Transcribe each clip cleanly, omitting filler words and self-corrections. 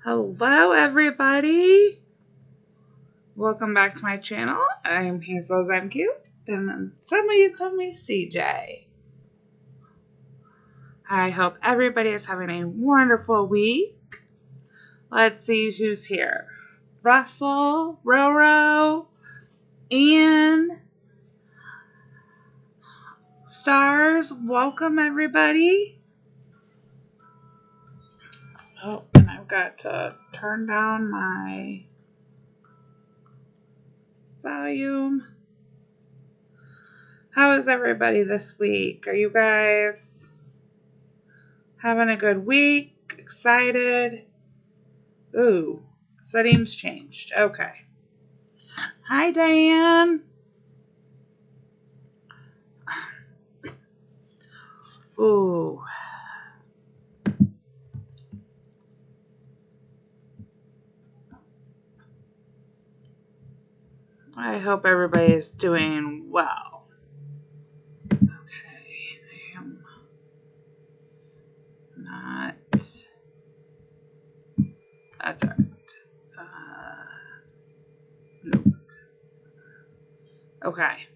Hello everybody! Welcome back to my channel. I'm hesezimcute, and some of you call me CJ. I hope everybody is having a wonderful week. Let's see who's here. Russell, Roro, Ian, Stars, welcome everybody. Oh, and I've got to turn down my volume. How is everybody this week? Are you guys having a good week? Excited? Ooh, settings changed. Okay. Hi, Diane. Ooh. I hope everybody is doing well. Okay. I am not. That's alright. Nope. Okay.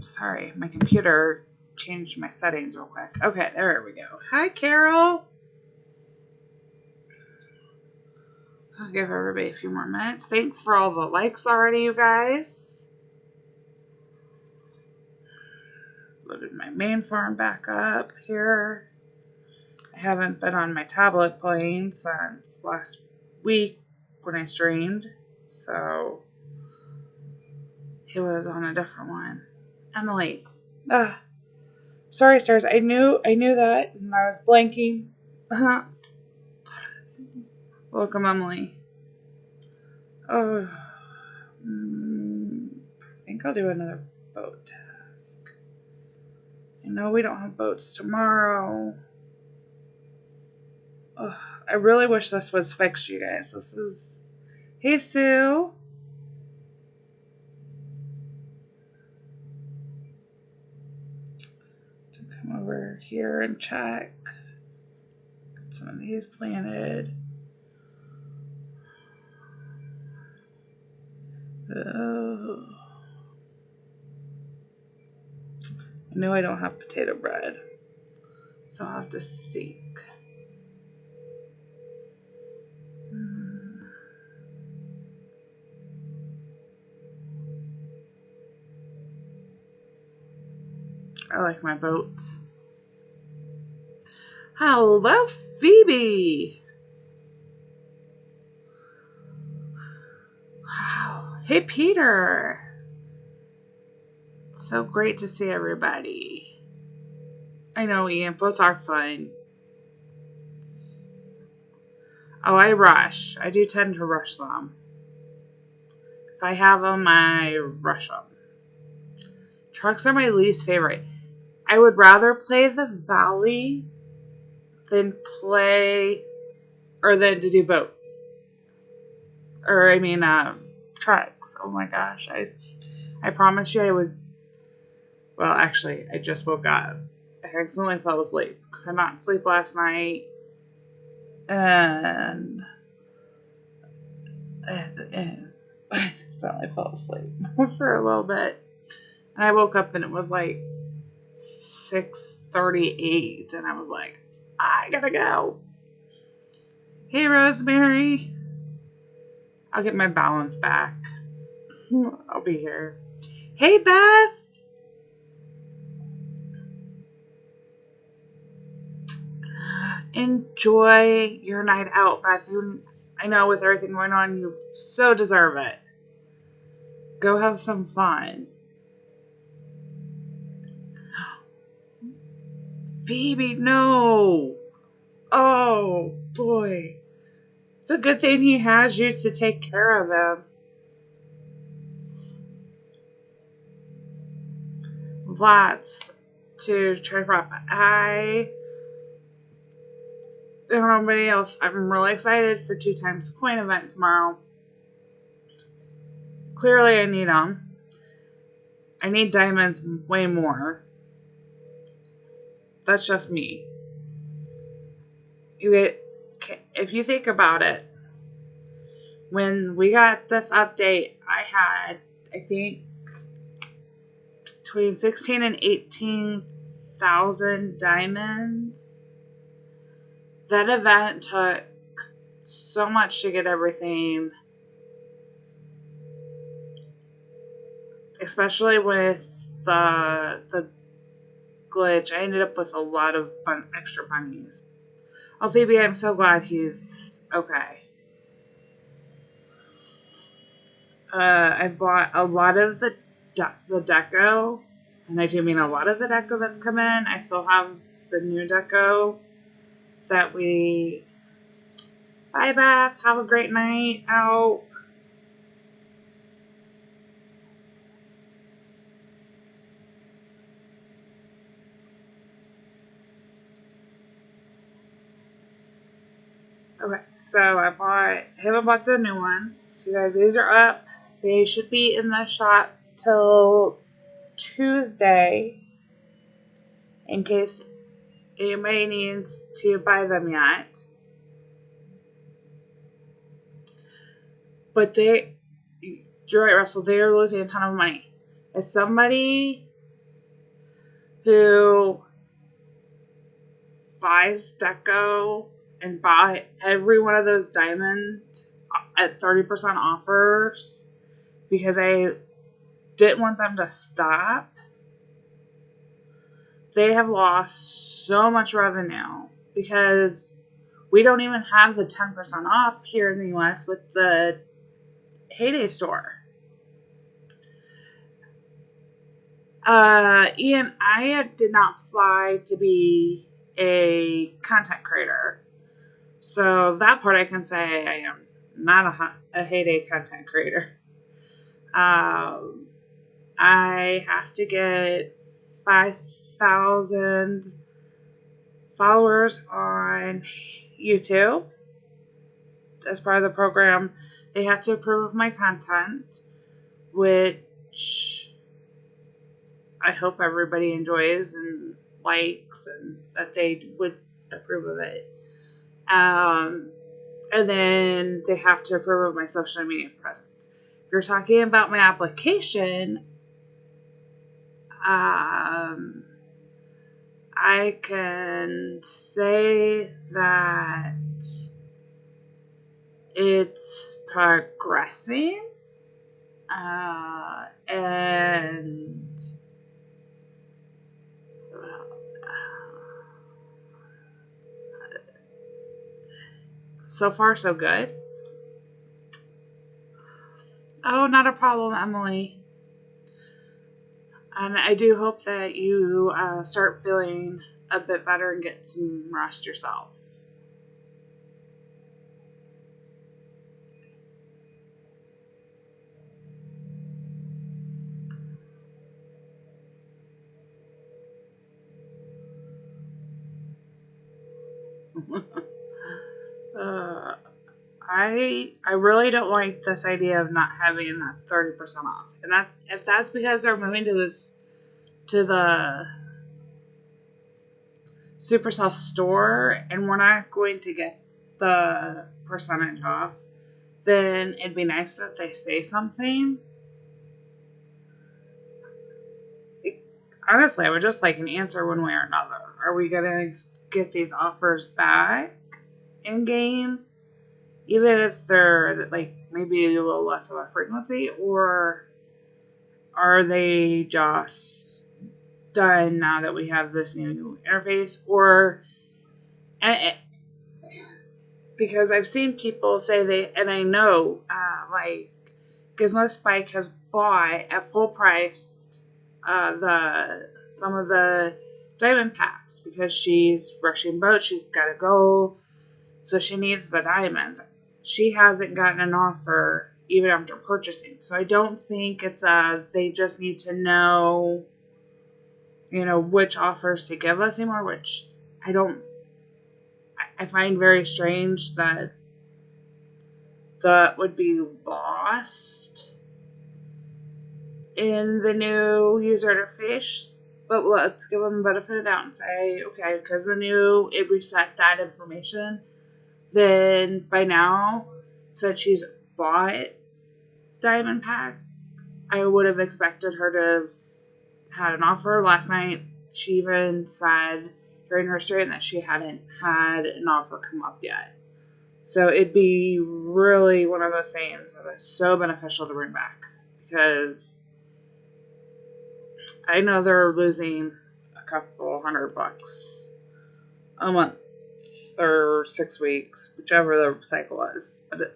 Sorry, my computer changed my settings real quick. Okay, there we go. Hi, Carol. I'll give everybody a few more minutes. Thanks for all the likes already, you guys. Loaded my main farm back up here. I haven't been on my tablet playing since last week when I streamed, so it was on a different one. Emily. Sorry, Stars. I knew that, and I was blanking. Welcome, Emily. Oh, I think I'll do another boat task. I know we don't have boats tomorrow. Oh, I really wish this was fixed, you guys. This is... Hey, Sue. To come over here and check. Get some of these planted. Oh. I know I don't have potato bread, so I'll have to seek. I like my boats. Hello, Phoebe. Wow. Hey, Peter. So great to see everybody. I know, Ian. Boats are fun. Oh, I rush. I do tend to rush them. If I have them, I rush them. Trucks are my least favorite. I would rather play the Valley than to do boats. Or, I mean, trucks. Oh my gosh. I promise you I was... Well, actually, I just woke up. I accidentally fell asleep. Could not sleep last night. And I accidentally fell asleep for a little bit. And I woke up and it was like 6:38. And I was like, I gotta go. Hey, Rosemary. I'll get my balance back. I'll be here. Hey, Beth. Enjoy your night out, Beth. I know with everything going on, you so deserve it. Go have some fun. Phoebe, no. Oh, boy. It's a good thing he has you to take care of him. Lots to try to wrap. I don't know anybody else. I'm really excited for 2 times coin event tomorrow. Clearly, I need them. I need diamonds way more. That's just me. if you think about it, when we got this update, I had, I think, between 16 and 18,000 diamonds. That event took so much to get everything, especially with the glitch. I ended up with a lot of extra bunnies. Oh, Phoebe, I'm so glad he's okay. I've bought a lot of the deco, and I do mean a lot of the deco that's come in. I still have the new deco that we... Bye, Beth. Have a great night out. Okay, so I haven't bought the new ones. You guys, these are up. They should be in the shop till Tuesday, in case anybody needs to buy them yet. But you're right, Russell, they are losing a ton of money. As somebody who buys deco and buy every one of those diamonds at 30% offers because I didn't want them to stop, they have lost so much revenue because we don't even have the 10% off here in the US with the Heyday store. Ian, I did not fly to be a content creator. So that part I can say I am not a Heyday content creator. I have to get 5,000 followers on YouTube as part of the program. They have to approve of my content, which I hope everybody enjoys and likes, and that they would approve of it. And then they have to approve of my social media presence. If you're talking about my application, I can say that it's progressing, and so far so good. Oh, not a problem, Emily. And I do hope that you start feeling a bit better and get some rest yourself. I really don't like this idea of not having that 30% off, and that if that's because they're moving to the Supercell store and we're not going to get the percentage off, then it'd be nice that they say something. Honestly, I would just like an answer one way or another. Are we gonna get these offers back in game? Even if they're like maybe a little less of a frequency, or are they just done now that we have this new interface? Or because I've seen people say and I know like Gizmo Spike has bought at full price some of the diamond packs because she's rushing boat, she's got to go, so she needs the diamonds. She hasn't gotten an offer even after purchasing. So I don't think it's they just need to know, which offers to give us anymore, which I find very strange that would be lost in the new user interface. but let's give them the benefit of the doubt and say, okay, because it reset that information, then by now, since she's bought Diamond Pack, I would have expected her to have had an offer. Last night, she even said during her stream that she hadn't had an offer come up yet. So it'd be really one of those things that is so beneficial to bring back, because I know they're losing a couple $100 a month or 6 weeks, whichever the cycle was, but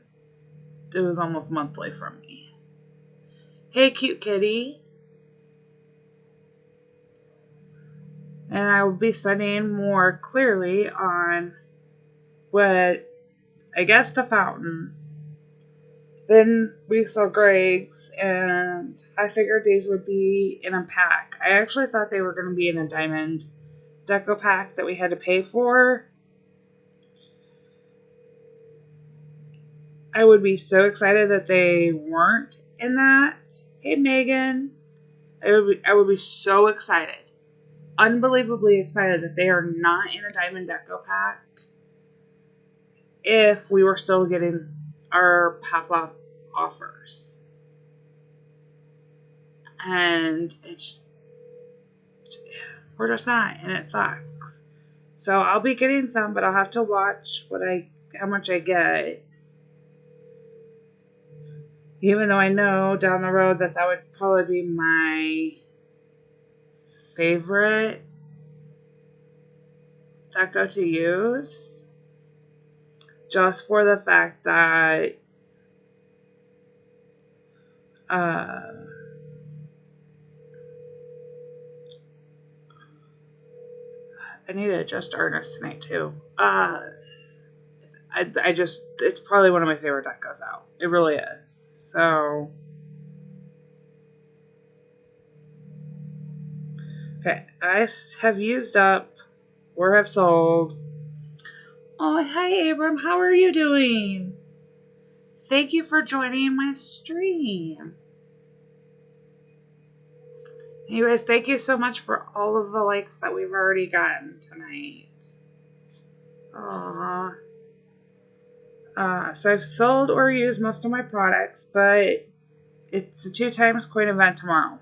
it was almost monthly from me. Hey, cute kitty. And I will be spending more clearly on what, I guess, the fountain. Then we saw Greg's, and I figured these would be in a pack. I actually thought they were going to be in a diamond deco pack that we had to pay for. I would be so excited that they weren't in that. Hey, Megan. I would be so excited. Unbelievably excited that they are not in a diamond deco pack if we were still getting our pop-up offers. And we're just not, and it sucks. So I'll be getting some, but I'll have to watch how much I get. Even though I know down the road that would probably be my favorite deco to use. Just for the fact that I need to adjust Ernest tonight too. It's probably one of my favorite decos out. It really is. So, okay, I have used up or have sold. Oh, hi, Abram. How are you doing? Thank you for joining my stream. Anyways, thank you so much for all of the likes that we've already gotten tonight. Aww. So I've sold or used most of my products, but it's a 2x coin event tomorrow,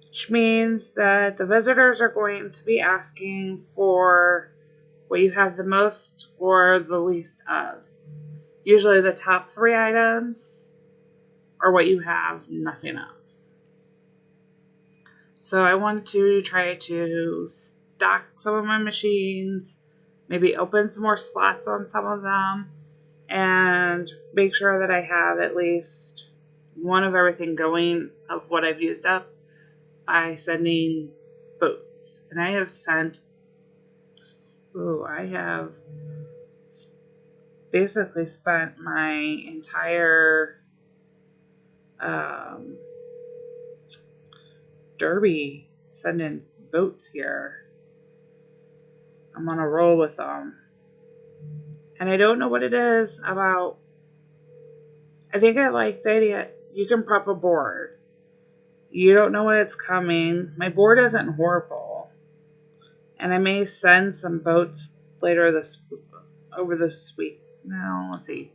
which means that the visitors are going to be asking for what you have the most or the least of. Usually the top 3 items are what you have nothing of. So I want to try to stock some of my machines, maybe open some more slots on some of them, and make sure that I have at least one of everything going of what I've used up by sending boats. And I have sent, I have basically spent my entire derby sending boats here. I'm on a roll with them. And I don't know what it is about. I think I like the idea. You can prep a board. You don't know when it's coming. My board isn't horrible. And I may send some boats over this week. No, let's see.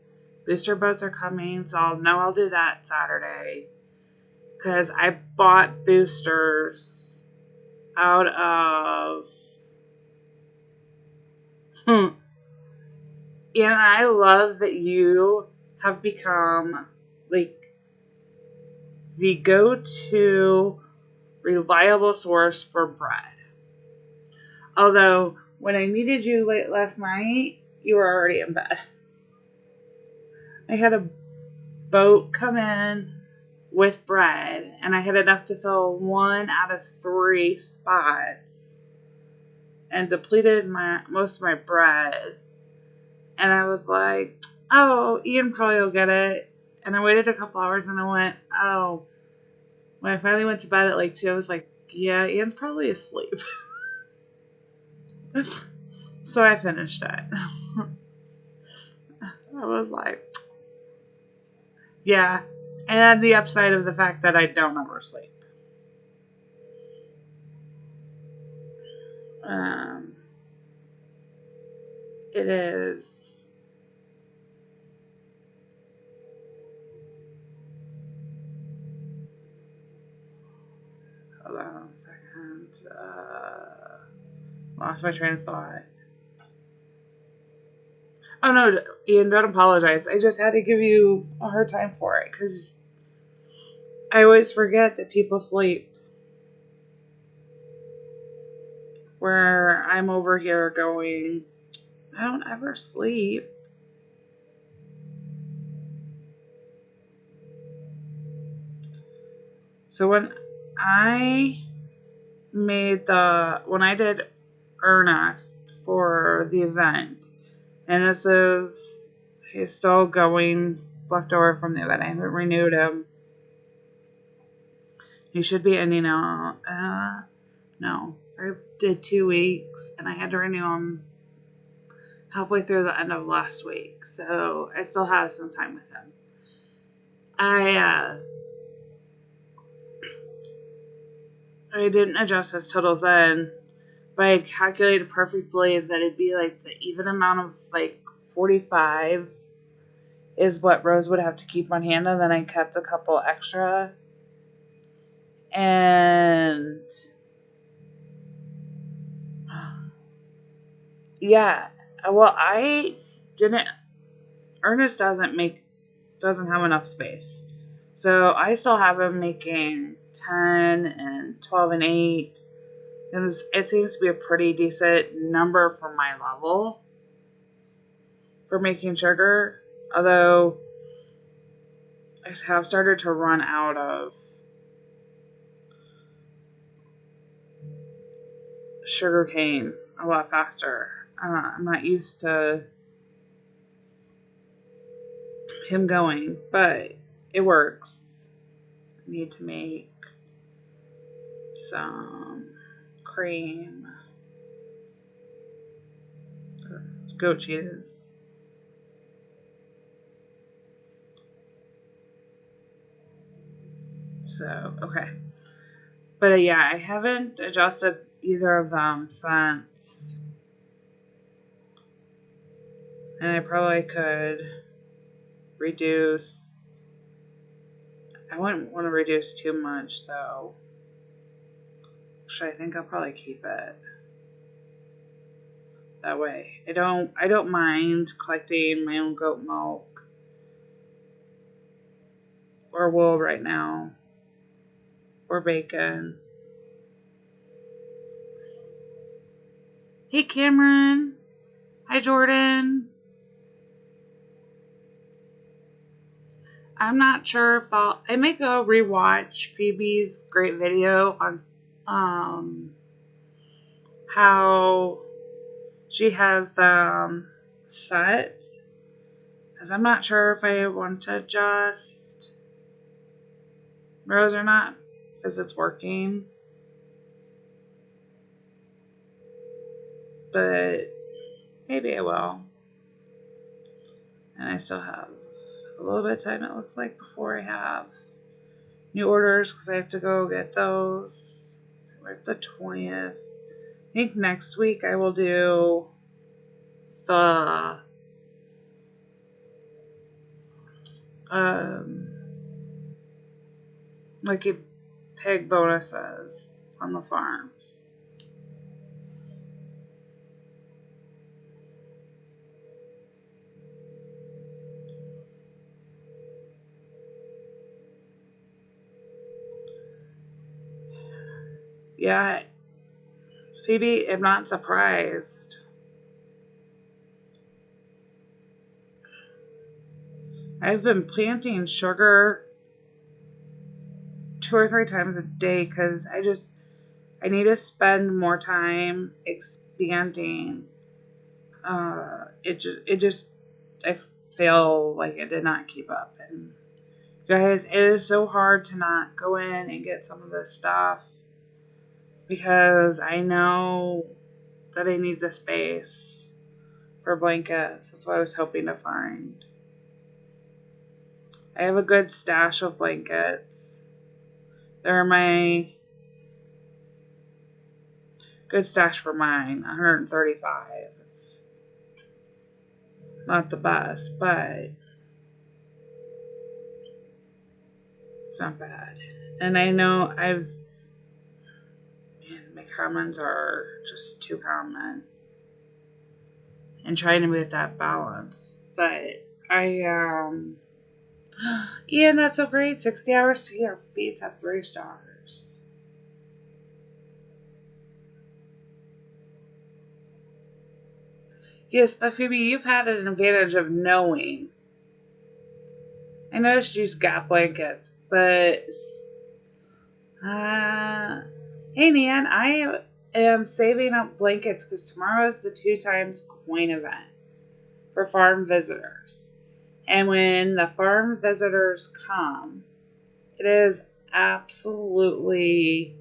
Booster boats are coming, so I'll do that Saturday. Because I bought boosters out of... And I love that you have become like the go-to reliable source for bread. Although when I needed you late last night, you were already in bed. I had a boat come in with bread, and I had enough to fill 1 out of 3 spots and depleted most of my bread. And I was like, oh, Ian probably will get it. And I waited a couple hours and I went, oh. When I finally went to bed at like 2, I was like, yeah, Ian's probably asleep. So I finished it. I was like, yeah. And the upside of the fact that I don't ever sleep. It is hold on a second. Lost my train of thought. Oh no, Ian, don't apologize. I just had to give you a hard time for it because I always forget that people sleep. Where I'm over here going, I don't ever sleep. So when I did Ernest for the event, and this is, he's still going, left over from the event. I haven't renewed him. He should be ending out. No, I did 2 weeks, and I had to renew him halfway through the end of last week. So I still have some time with him. I didn't adjust his totals then, but I calculated perfectly that it'd be like the even amount of like 45 is what Rose would have to keep on hand, and then I kept a couple extra. And yeah, well, Ernest doesn't have enough space. So I still have him making 10 and 12 and 8. And it seems to be a pretty decent number for my level for making sugar. Although I have started to run out of sugar cane a lot faster. I'm not used to him going, but it works. I need to make some cream, goat cheese. So, okay. But yeah, I haven't adjusted either of them since. And I probably could reduce. I wouldn't want to reduce too much, though. Actually, I think I'll probably keep it that way. I don't mind collecting my own goat milk or wool right now, or bacon. Hey, Cameron. Hi, Jordan. I'm not sure if I may go rewatch Phoebe's great video on how she has them set, because I'm not sure if I want to adjust Rose or not, because it's working. But maybe I will. And I still have a little bit of time, it looks like, before I have new orders, because I have to go get those. We're at the 20th. I think next week I will do the like a pig bonuses on the farms. Yeah, Phoebe, I'm not surprised. I've been planting sugar 2 or 3 times a day because I need to spend more time expanding. I feel like it did not keep up. And guys, it is so hard to not go in and get some of this stuff because I know that I need the space for blankets. That's what I was hoping to find. I have a good stash of blankets. They're my Good stash for mine. 135. It's not the best, but it's not bad. And I know man, my commons are just too common. And trying to get that balance. But Ian, that's so great. 60 hours to your feeds have 3 stars. Yes, but Phoebe, you've had an advantage of knowing. I noticed you got blankets, but hey Nan, I am saving up blankets because tomorrow is the 2 times coin event for farm visitors. And when the farm visitors come, it is absolutely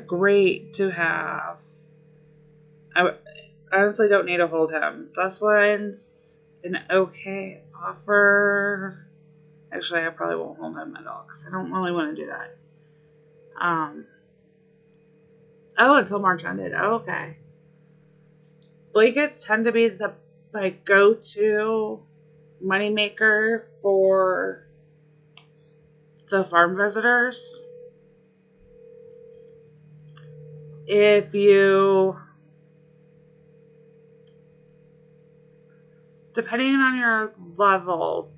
great to have. I honestly don't need to hold him. This one's an okay offer. Actually, I probably won't hold him at all because I don't really want to do that. Oh, until March ended. Oh, okay. Blankets tend to be my go-to moneymaker for the farm visitors. If you, depending on your level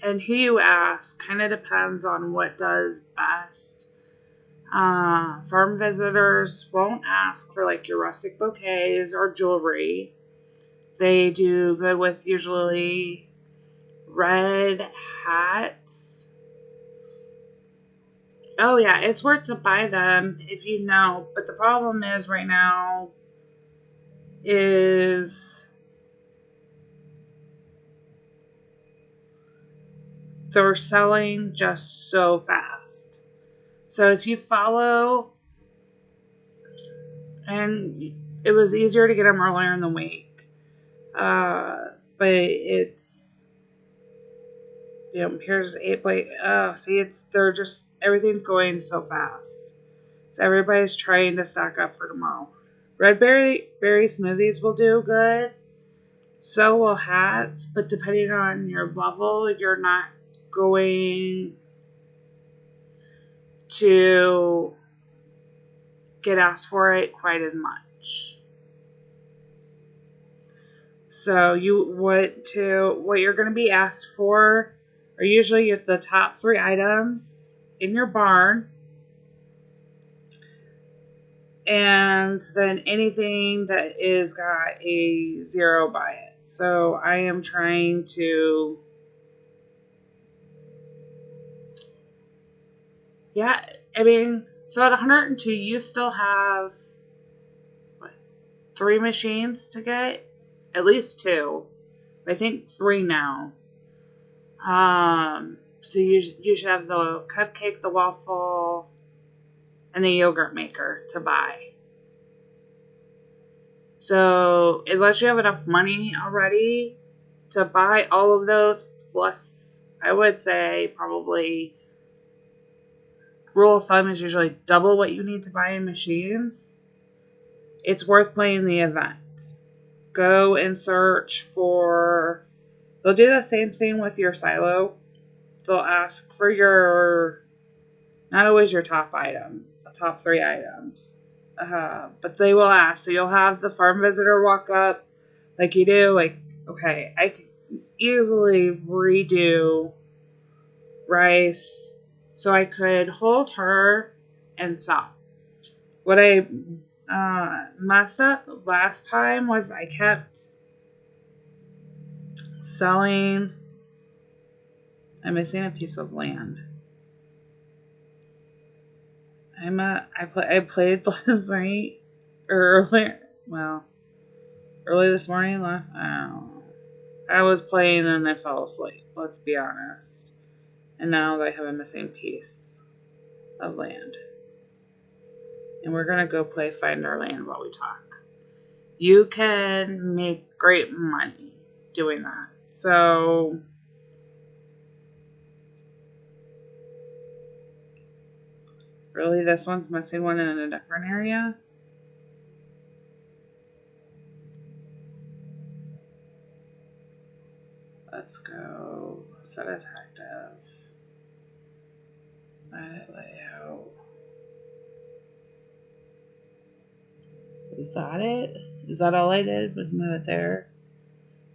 and who you ask, kind of depends on what does best. Farm visitors won't ask for like your rustic bouquets or jewelry. They do good with usually red hats. Oh yeah, it's worth to buy them if you know. But the problem is right now is they're selling just so fast. So if you follow, and it was easier to get them earlier in the week, but it's, here's 8 plate. Oh, see, everything's going so fast. So everybody's trying to stock up for tomorrow. Red berry smoothies will do good. So will hats, but depending on your level, you're not going to get asked for it quite as much. So what you're going to be asked for are usually the top 3 items in your barn, and then anything that is got a 0 by it. So I am trying to, so at 102 you still have 3 machines to get, at least 2. I think 3 now. So you should have the cupcake, the waffle, and the yogurt maker to buy. So unless you have enough money already to buy all of those, plus I would say probably rule of thumb is usually double what you need to buy in machines. It's worth playing the event. Go and search for, they'll do the same thing with your silo. They'll ask for not always your top item, the top 3 items. But they will ask. So you'll have the farm visitor walk up like you do. Like, okay, I can easily redo rice. So I could hold her and sell. What I messed up last time was I kept selling. I'm missing a piece of land. I played last night, or early this morning. I was playing and I fell asleep. Let's be honest. And now I have a missing piece of land, and we're gonna go play Find Our Land while we talk. You can make great money doing that. So Really, this one's missing one in a different area? Let's go set as active. Edit layout. Is that it? Is that all I did? Was move it there?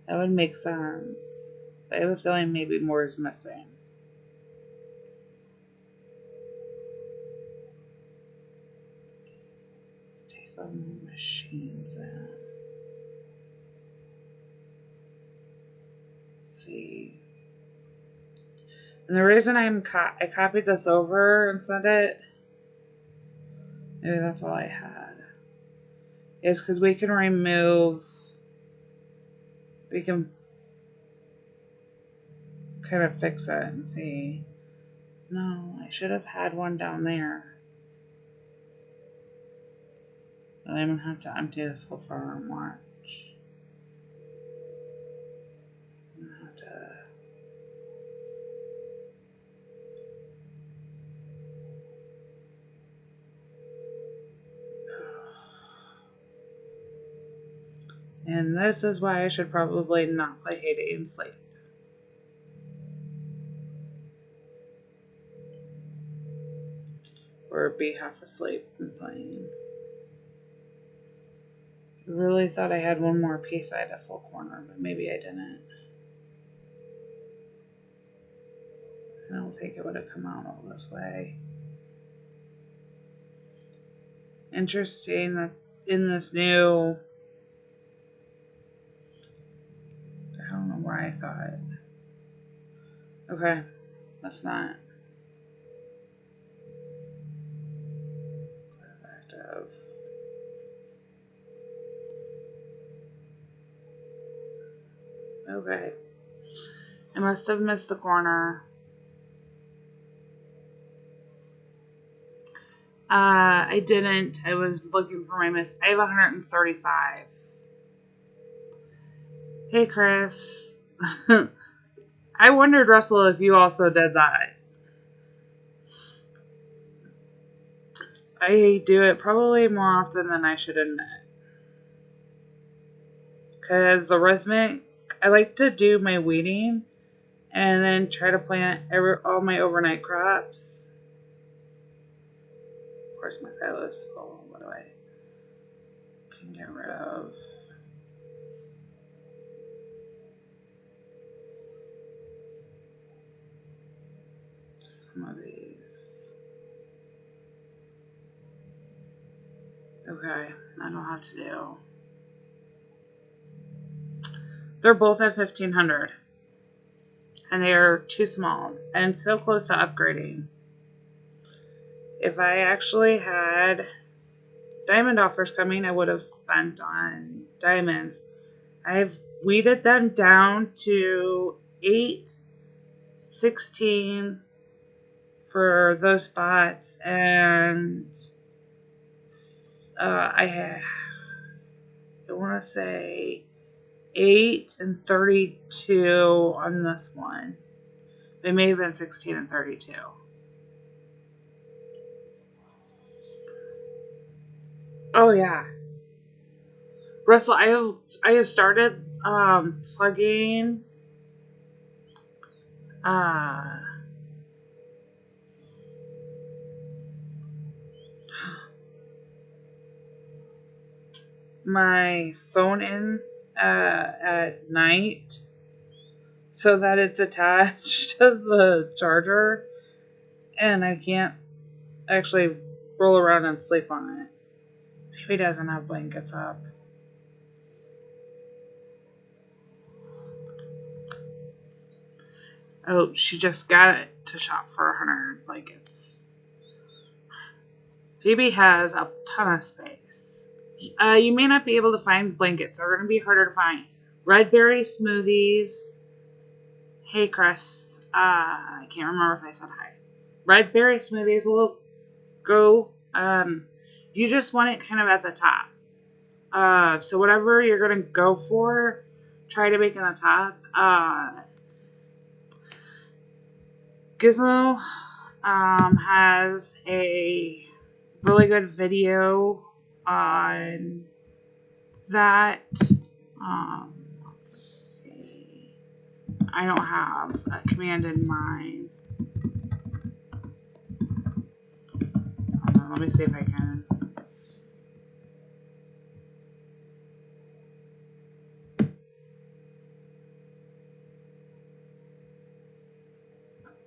That would make sense. I have a feeling maybe more is missing. Let's take on machines in. See. And the reason I copied this over and sent it, maybe that's all I had, is because we can kind of fix it and see. No, I should have had one down there. And I'm going to have to empty this whole farm, watch. I'm going to have to... And this is why I should probably not play Heyday and Sleep. Or be half asleep and playing. I really thought I had one more piece. I had a full corner, but maybe I didn't. I don't think it would have come out all this way. Interesting that in this new... I don't know why I thought. Okay, that's not. Active. Okay. I must have missed the corner. I didn't. I was looking for my miss. I have 135. Hey, Chris. I wondered, Russell, if you also did that. I do it probably more often than I should admit. Because the rhythmic, I like to do my weeding and then try to plant all my overnight crops. Of course, my silo is full. What do I can get rid of? Some of these. Okay, I know how to do. They're both at 1500. And they are too small and so close to upgrading. If I actually had diamond offers coming, I would have spent on diamonds. I've weeded them down to 8, 16 for those spots, and I want to say 8 and 32 on this one. It may have been 16 and 32. Oh yeah, Russell, I have started plugging my phone in at night so that it's attached to the charger and I can't actually roll around and sleep on it. Maybe he doesn't have blankets up. Oh, she just got it to shop for 100 blankets. Phoebe has a ton of space. You may not be able to find blankets. They're going to be harder to find. Red berry smoothies. Hey, Chris. I can't remember if I said hi. Red berry smoothies will go. You just want it kind of at the top. So whatever you're going to go for, try to make it on the top. Gizmo, has a really good video on that. Let's see. I don't have a command in mind. Let me see if I can.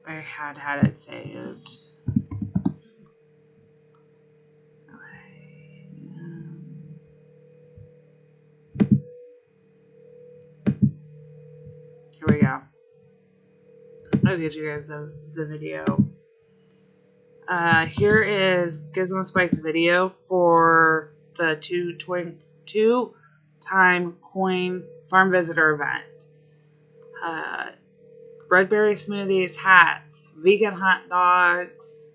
I had it saved. Okay. Here we go. I'll get you guys the video. Here is Gizmo Spike's video for the two-time coin farm visitor event. Red berry smoothies, hats, vegan hot dogs.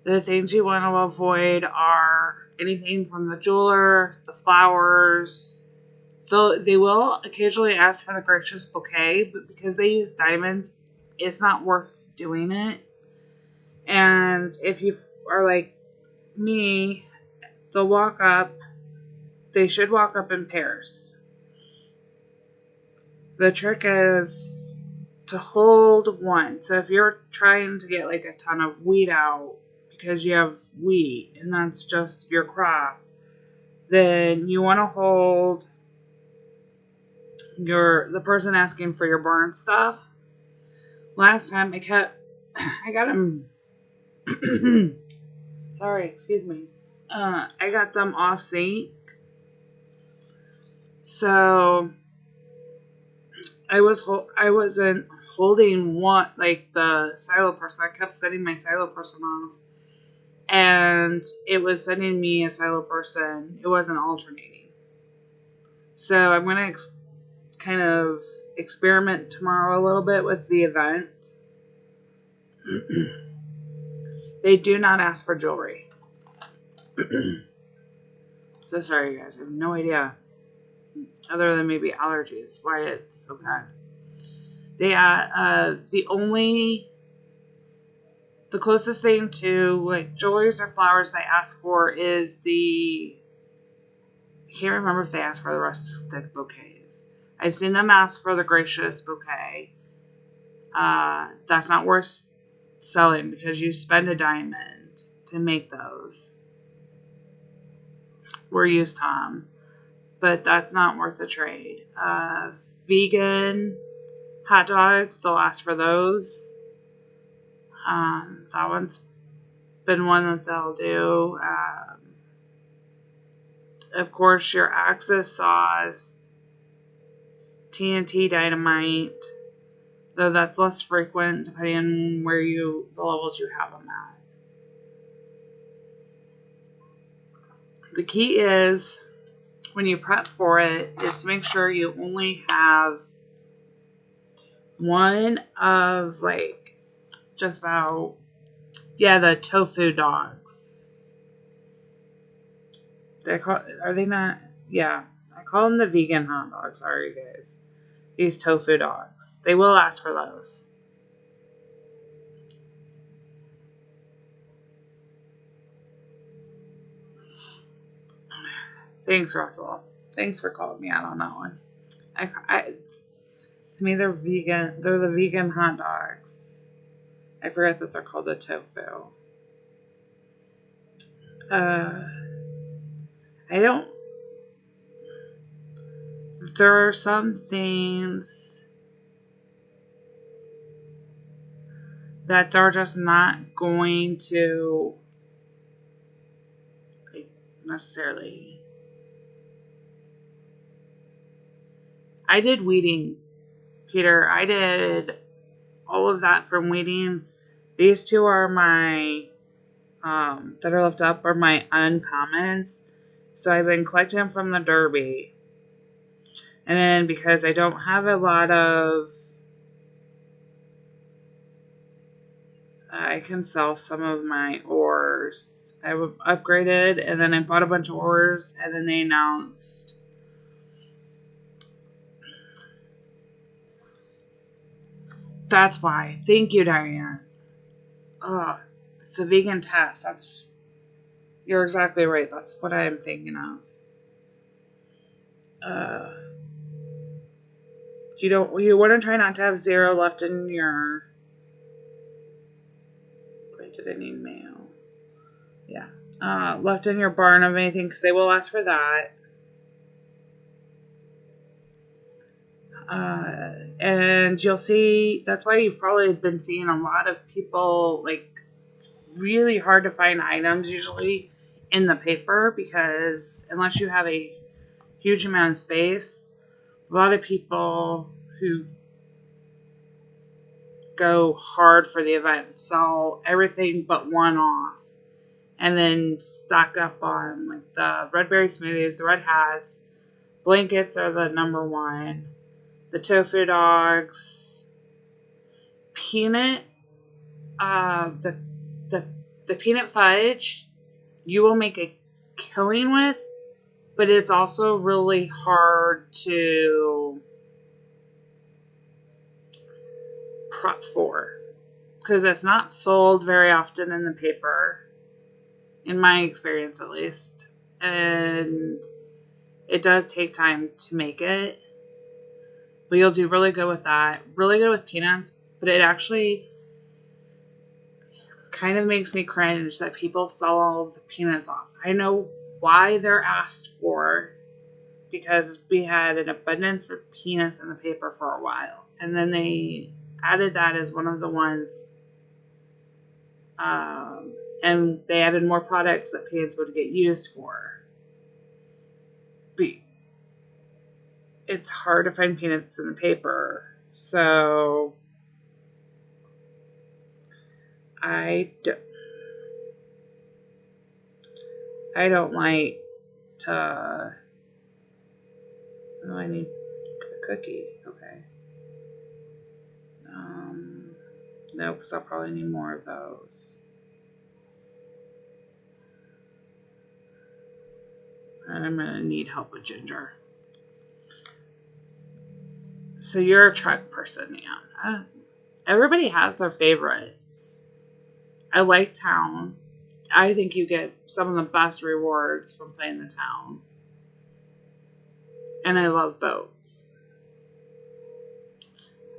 The things you want to avoid are anything from the jeweler, the flowers. Though they will occasionally ask for the gracious bouquet, but because they use diamonds, it's not worth doing it. And if you are like me, they should walk up in pairs. The trick is to hold one. So if you're trying to get like a ton of wheat out because you have wheat and that's just your crop, then you want to hold the person asking for your barn stuff. Last time I got him. Sorry, excuse me. I got them off sync. So I wasn't holding one, like the silo person. I kept setting my silo person off, and it was sending me a silo person. It wasn't alternating. So I'm going to kind of experiment tomorrow a little bit with the event. They do not ask for jewelry. So sorry, you guys. I have no idea, other than maybe allergies, why it's so bad. The closest thing to like jewelries or flowers they ask for is I can't remember if they ask for the rustic bouquets. I've seen them ask for the gracious bouquet. That's not worth selling because you spend a diamond to make those. We're used, Tom. But that's not worth the trade. Vegan hot dogs, they'll ask for those. That one's been one that they'll do. Of course, your Axis saws, TNT dynamite, though that's less frequent depending on the levels you have them at. The key is, when you prep for it, is to make sure you only have one of like just about the tofu dogs. Are they not? Yeah, I call them the vegan hot dogs. Sorry, guys. These tofu dogs. They will ask for those. Thanks, Russell. Thanks for calling me out on that one. To me, they're vegan. They're the vegan hot dogs. I forget that they're called the tofu. There are some things that they're just not going to necessarily. I did weeding, Peter. I did all of that from weeding. These two are my that are left up are my uncommons. So I've been collecting them from the Derby. And then because I don't have a lot of, I can sell some of my ores. I upgraded, and then I bought a bunch of ores, and then they announced that's why. Thank you, Diane. it's a vegan test. You're exactly right. That's what I'm thinking of. You want to try not to have 0 left in your. Wait, did I need mayo? Yeah. Left in your barn of anything, because they will ask for that. And you'll see, that's why you've probably been seeing a lot of people, like, really hard to find items usually in the paper, because unless you have a huge amount of space, a lot of people who go hard for the event sell everything but one off, and then stock up on like the red berry smoothies, the red hats, blankets are the number one, the tofu dogs, peanut, the peanut fudge you will make a killing with, but it's also really hard to prep for because it's not sold very often in the paper, in my experience at least, and it does take time to make it, but you'll do really good with that. Really good with peanuts, but it actually kind of makes me cringe that people sell all the peanuts off. I know why they're asked for, because we had an abundance of peanuts in the paper for a while, and then they added that as one of the ones, and they added more products that peanuts would get used for. But it's hard to find peanuts in the paper, so I don't like to. Oh, I need a cookie. Okay. No, because I'll probably need more of those. And I'm going to need help with ginger. So you're a truck person, yeah. Everybody has their favorites. I like town. I think you get some of the best rewards from playing the town. And I love boats.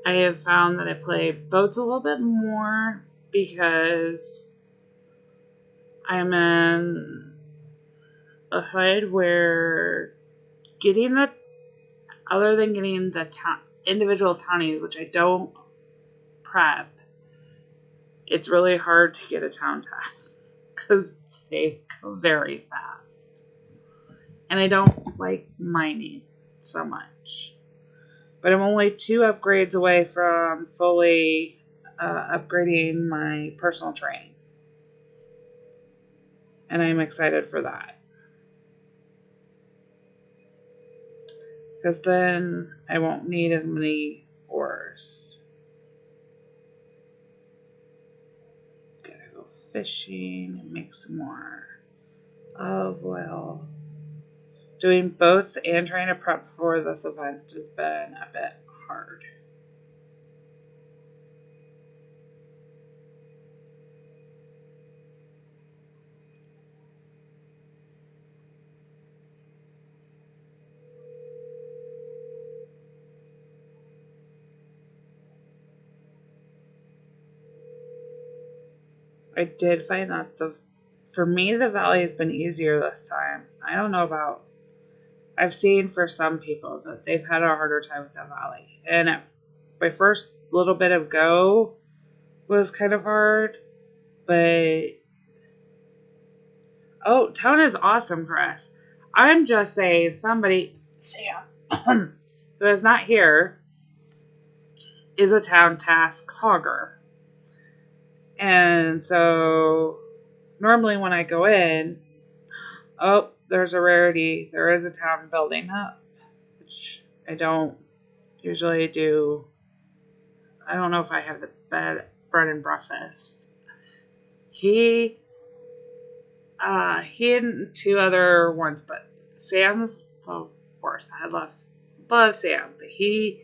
I have found that I play boats a little bit more because I'm in a hood where other than getting the individual townies, which I don't prep, it's really hard to get a town test because they go very fast. And I don't like mining so much. But I'm only 2 upgrades away from fully upgrading my personal train. And I'm excited for that. Because then I won't need as many ores. Gotta go fishing and make some more olive oil. Doing boats and trying to prep for this event has been a bit hard. I did find that for me, the valley has been easier this time. I don't know about, I've seen for some people that they've had a harder time with the valley. And my first little bit of go was kind of hard, but town is awesome, Chris. I'm just saying somebody, Sam, who is not here, is a town task hogger. And so normally when I go in, there's a rarity. There is a town building up, which I don't usually do. I don't know if I have the bread and breakfast. He and 2 other ones, but Sam's, well, of course, I love Sam, but he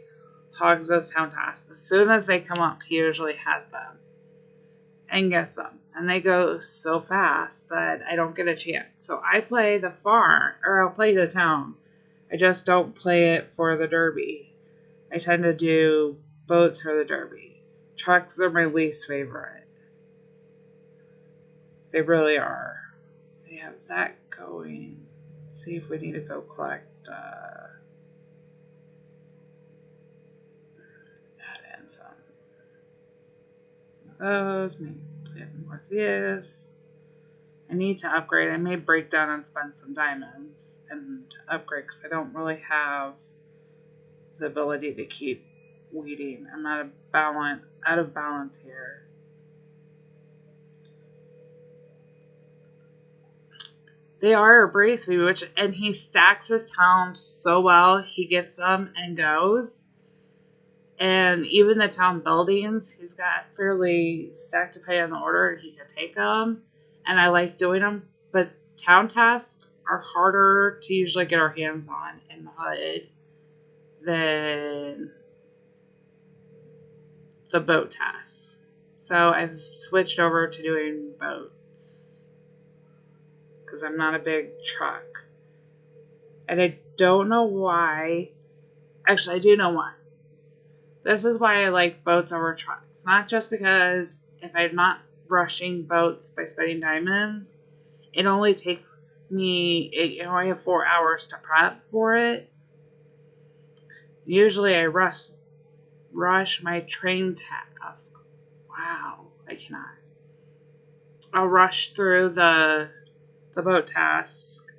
hogs those town tasks. As soon as they come up, he usually has them. and gets them. And they go so fast that I don't get a chance. So I play the farm, or I'll play the town. I just don't play it for the derby. I tend to do boats for the derby. Trucks are my least favorite. They really are. We have that going. See if we need to go collect, add in some of those, maybe plant more of this. I need to upgrade. I may break down and spend some diamonds and upgrade because I don't really have the ability to keep weeding. I'm out of balance here. They are abrasive, and he stacks his town so well. He gets them and goes. And even the town buildings, he's got fairly stacked to pay on the order, and he can take them. And I like doing them. But town tasks are harder to usually get our hands on in the HUD than the boat tasks. So I've switched over to doing boats because I'm not a big truck. And I don't know why. Actually, I do know why. This is why I like boats over trucks. Not just because if I'm not rushing boats by spending diamonds, it only takes me, I have 4 hours to prep for it. Usually I rush my train task. Wow, I cannot. I'll rush through the boat task.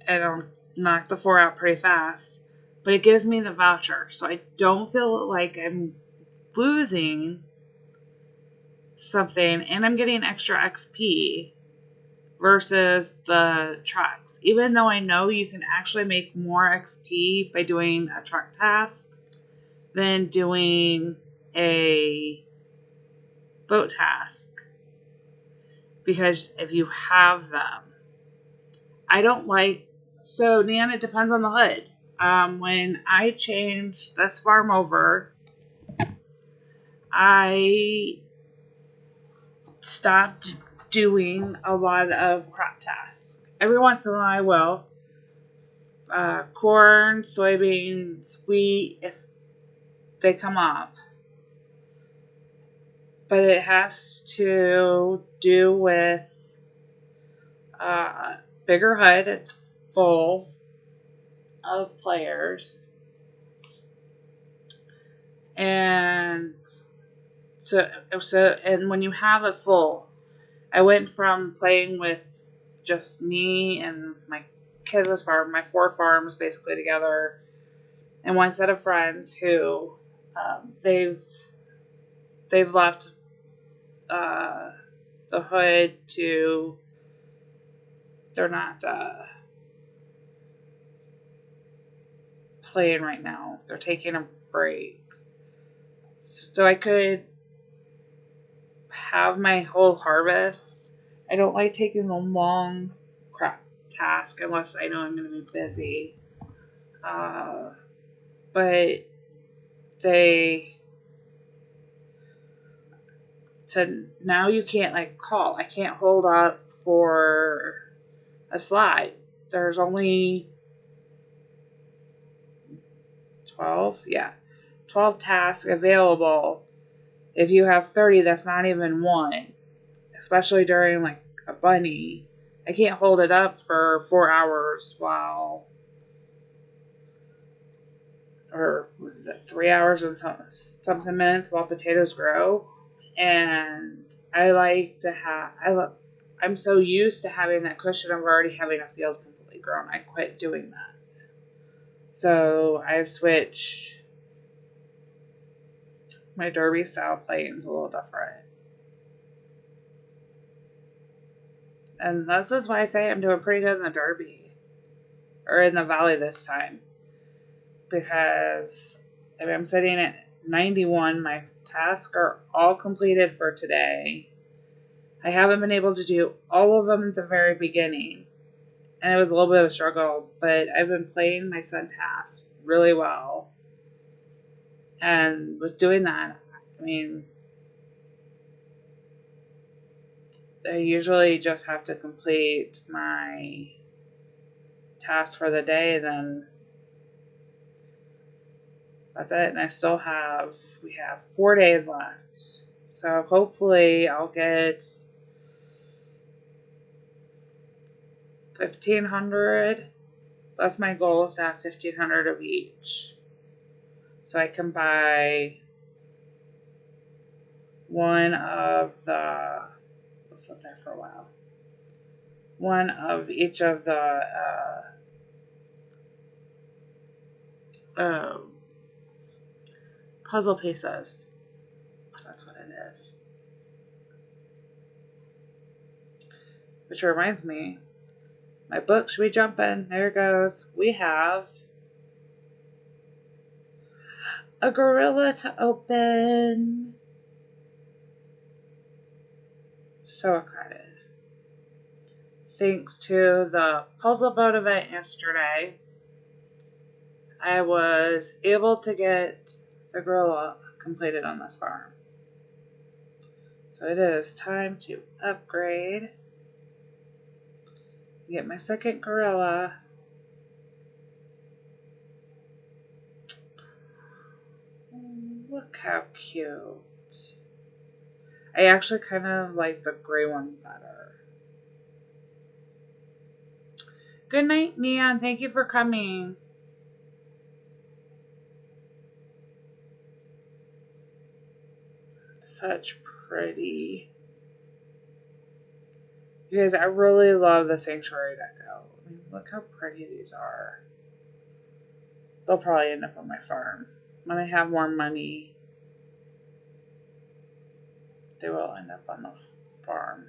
And I'll knock the 4 out pretty fast. But it gives me the voucher, so I don't feel like I'm losing something, and I'm getting extra XP versus the trucks. Even though I know you can actually make more XP by doing a truck task than doing a boat task. Because if you have them, I don't like... So, Nan, it depends on the HUD. When I changed this farm over, I stopped doing a lot of crop tasks. Every once in a while I will. Corn, soybeans, wheat, if they come up. But it has to do with bigger HUD. It's full of players. And so and when you have it full, I went from playing with just me and my kids' farm, my 4 farms basically together, and one set of friends who they've left the HUD to... They're not playing right now. They're taking a break. So I could have my whole harvest. I don't like taking the long crop task unless I know I'm going to be busy. But now you can't like call. I can't hold up for a slide. There's only 12 tasks available. If you have 30, that's not even one. Especially during like a bunny. I can't hold it up for 4 hours or what is it, 3 hours and something minutes while potatoes grow. And I like to I'm so used to having that cushion of already having a field completely grown. I quit doing that. So I've switched. My derby style playing's a little different. And this is why I say I'm doing pretty good in the derby. Or in the valley this time. Because I'm sitting at 91. My tasks are all completed for today. I haven't been able to do all of them at the very beginning. And it was a little bit of a struggle. But I've been playing my sun tasks really well. And with doing that, I mean, I usually just have to complete my task for the day, then that's it. And we have 4 days left. So hopefully I'll get 1,500. That's my goal, is to have 1,500 of each. So I can buy one of the, let's sit there for a while. One of each of the puzzle pieces. That's what it is. Which reminds me, my book should be jumping. There it goes. We have a gorilla to open. So excited. Thanks to the puzzle boat event yesterday, I was able to get the gorilla completed on this farm. So it is time to upgrade. Get my second gorilla. Look how cute. I actually kind of like the gray one better. Good night, Neon. Thank you for coming. Such pretty. You guys, I really love the Sanctuary deco. I mean, look how pretty these are. They'll probably end up on my farm. When I have more money, they will end up on the farm.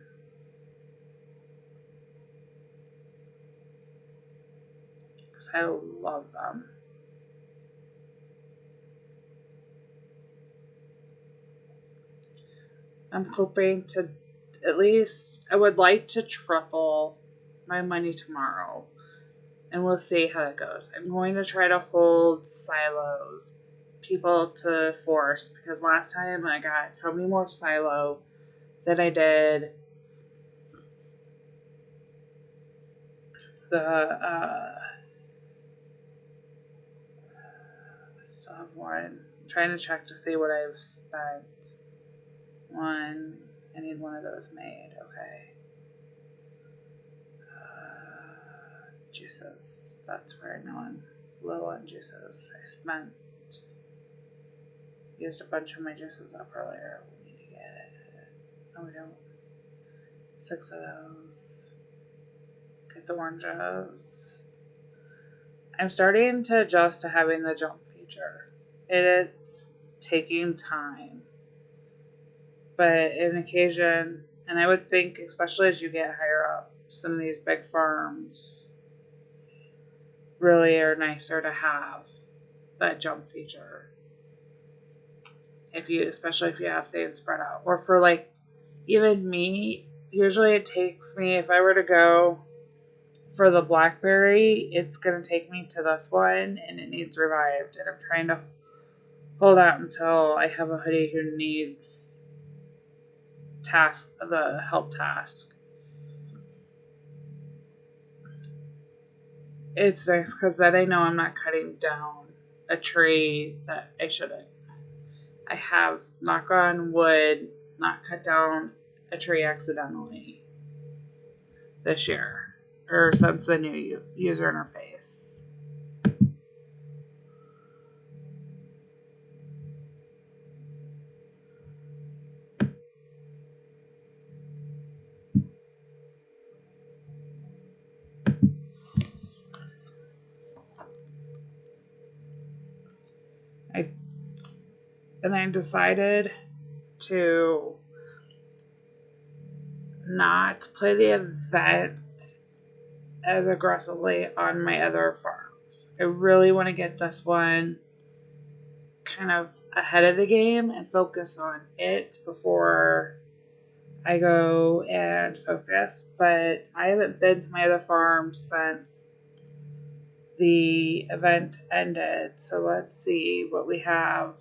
Because I love them. I'm hoping to at least, I would like to triple my money tomorrow. And we'll see how it goes. I'm going to try to hold silos, people to force, because last time I got so many more silo than I did I still have one. I'm trying to check to see what I've spent. One. I need one of those made. Okay. Juices. That's where I know I'm low on juices. Used a bunch of my juices up earlier. We need to get it. No, we don't. 6 of those. Get the oranges. I'm starting to adjust to having the jump feature. It's taking time. But an occasion, and I would think, especially as you get higher up, some of these big farms really are nicer to have that jump feature. Especially if you have things spread out. Or for like, even me, usually it takes me, if I were to go for the blackberry, it's going to take me to this one and it needs revived. And I'm trying to hold out until I have a hoodie who needs the help task. It's nice because then I know I'm not cutting down a tree that I shouldn't. I have, knock on wood, not cut down a tree accidentally this year, or since the new user interface. I decided to not play the event as aggressively on my other farms. I really want to get this one kind of ahead of the game and focus on it before I go and focus. But I haven't been to my other farms since the event ended. So let's see what we have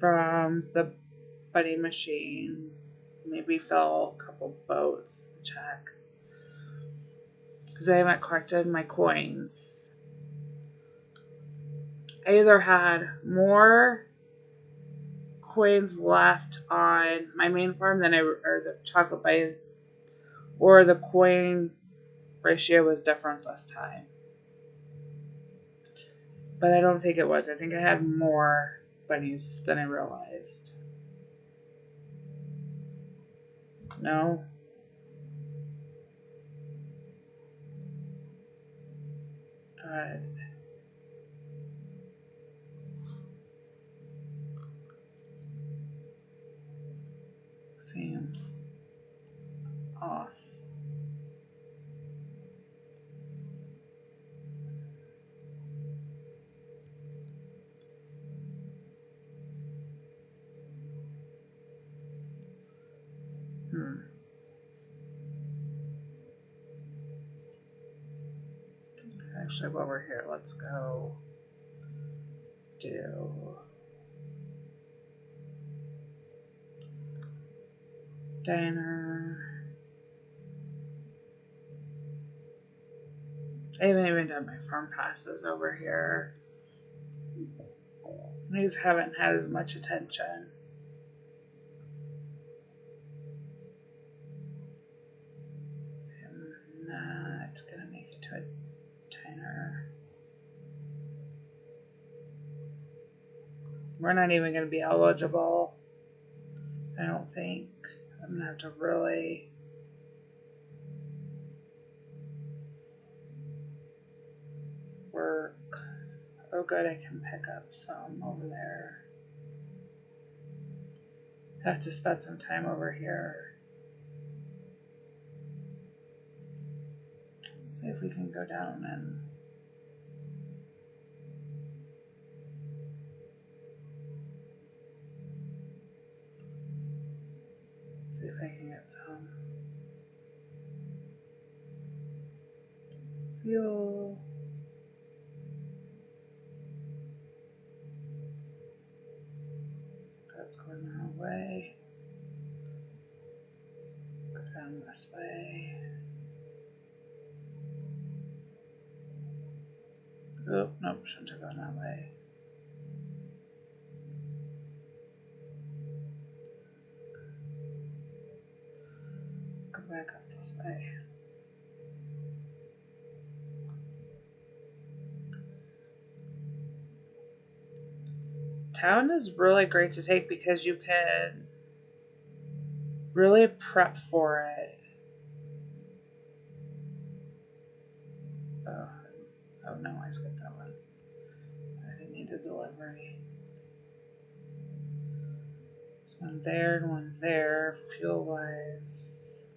from the buddy machine. Maybe fill a couple boats. Check. Because I haven't collected my coins. I either had more coins left on my main farm than or the chocolate buys, or the coin ratio was different this time. But I don't think it was. I think I had more bunnies than I realized. No? Good. Seems off. Actually, while we're here, let's go do diner. I haven't even done my farm passes over here. These haven't had as much attention. I'm not gonna make it to a diner. We're not even gonna be eligible, I don't think. I'm gonna have to really work. Oh good, I can pick up some over there. Have to spend some time over here. Let's see if we can go down and see if I can get some fuel. That's going our way. Go down this way. Oh, nope, shouldn't have gone that way. Go back up this way. Town is really great to take because you can really prep for it. Oh no, I skipped that one. I didn't need a delivery. There's one there and one there, fuel wise.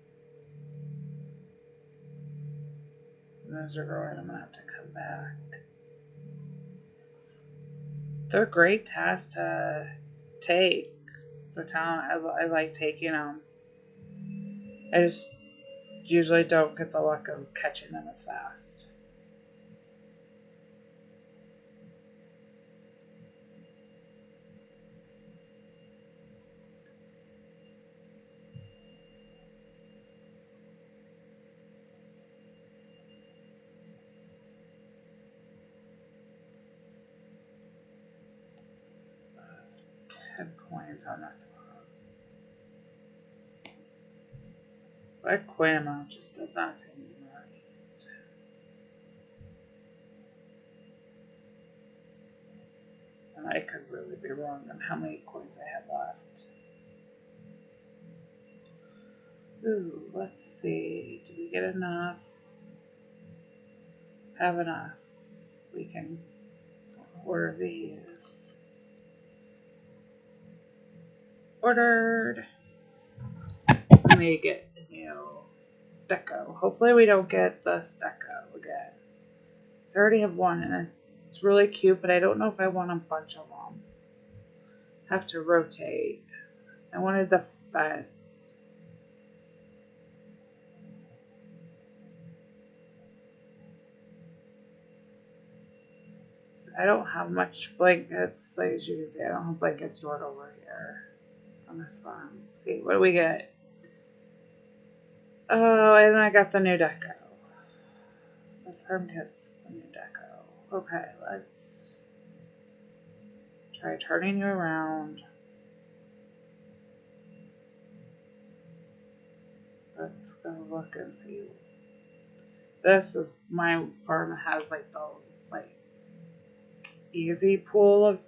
Those are growing, I'm gonna have to come back. They're great tasks to take. The town, I like taking them. I just usually don't get the luck of catching them as fast. Coins on this one. That coin amount just does not seem right. And I could really be wrong on how many coins I had left. Ooh, let's see. Did we get enough? Have enough. We can order these. Ordered. Let me get a new deco. Hopefully we don't get this deco again. So I already have one and it's really cute, but I don't know if I want a bunch of them. Have to rotate. I wanted the fence. I don't have much blankets. Like as you can see, I don't have blankets stored over here on this farm. Let's see, what do we get? Oh, and I got the new deco. This farm gets the new deco. Okay, let's try turning you around. Let's go look and see. This is my farm has like the easy pool of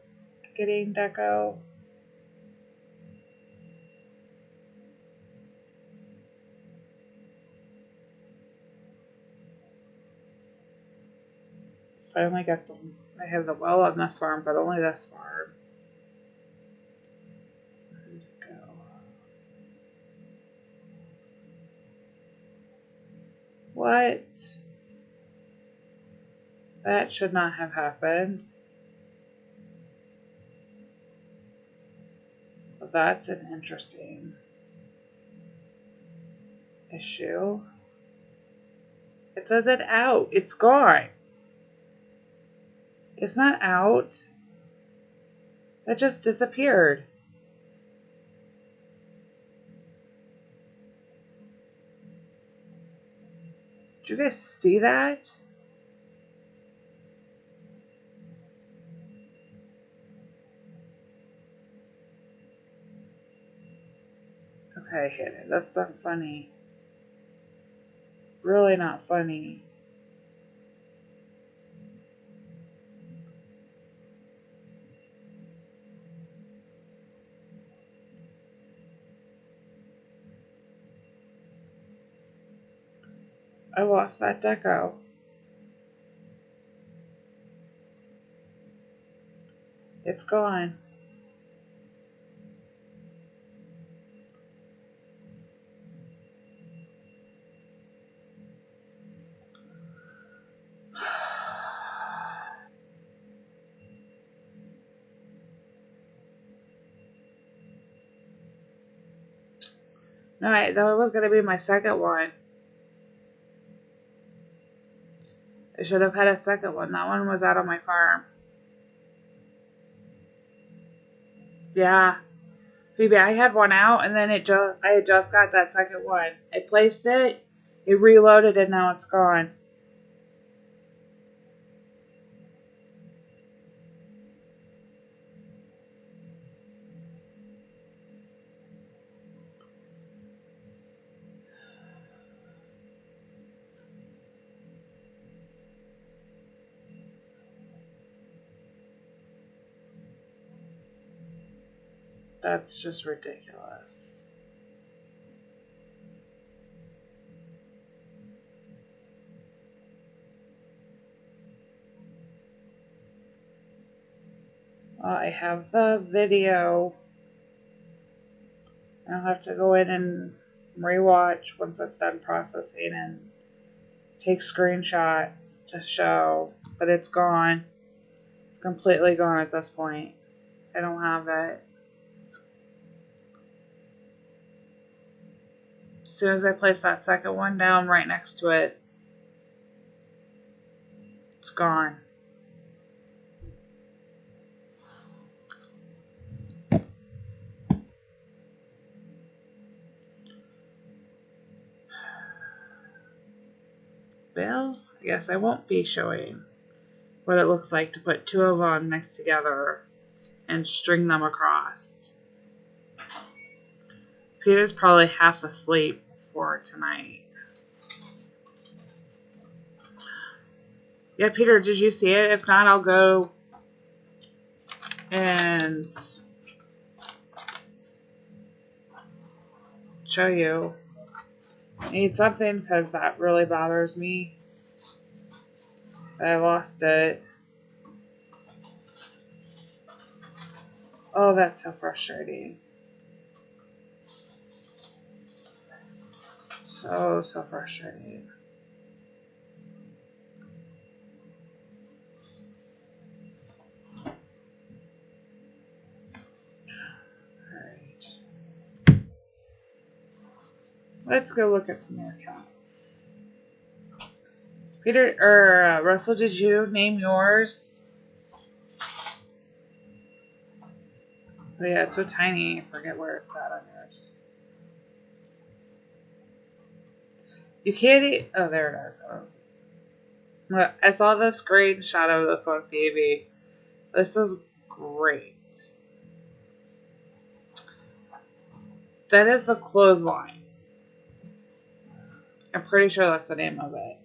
getting deco. Finally got the. I have the well on this farm, but only this farm. Where'd it go? What? That should not have happened. Well, that's an interesting issue. It says it out. It's gone. It's not out. That just disappeared. Did you guys see that? Okay, I hit it. That's not funny. Really not funny. I lost that deco. It's gone. No, that was going to be my second one. I should have had a second one. That one was out on my farm. Yeah. Phoebe, I had one out and then I had just got that second one. I placed it, it reloaded, and now it's gone. That's just ridiculous. I have the video. I'll have to go in and rewatch once it's done processing and take screenshots to show, but it's gone. It's completely gone at this point. I don't have it. As soon as I place that second one down right next to it, it's gone. Well, I guess I won't be showing what it looks like to put two of them next together and string them across. Peter's probably half asleep for tonight. Yeah, Peter, did you see it? If not, I'll go and show you. I need something because that really bothers me. I lost it. Oh, that's so frustrating. So frustrating. Alright. Let's go look at some more cats. Peter, or Russell, did you name yours? But yeah, it's so tiny. I forget where it's at on yours. You can't eat. Oh, there it is. I saw the screenshot of this one, baby. This is great. That is the clothesline. I'm pretty sure that's the name of it.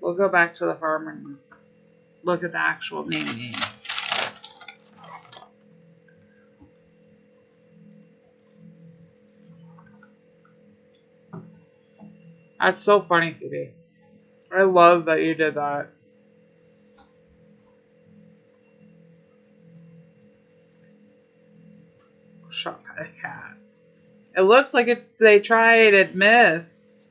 We'll go back to the farm and look at the actual name. That's so funny, Phoebe. I love that you did that. Shot by a cat. It looks like they tried and missed.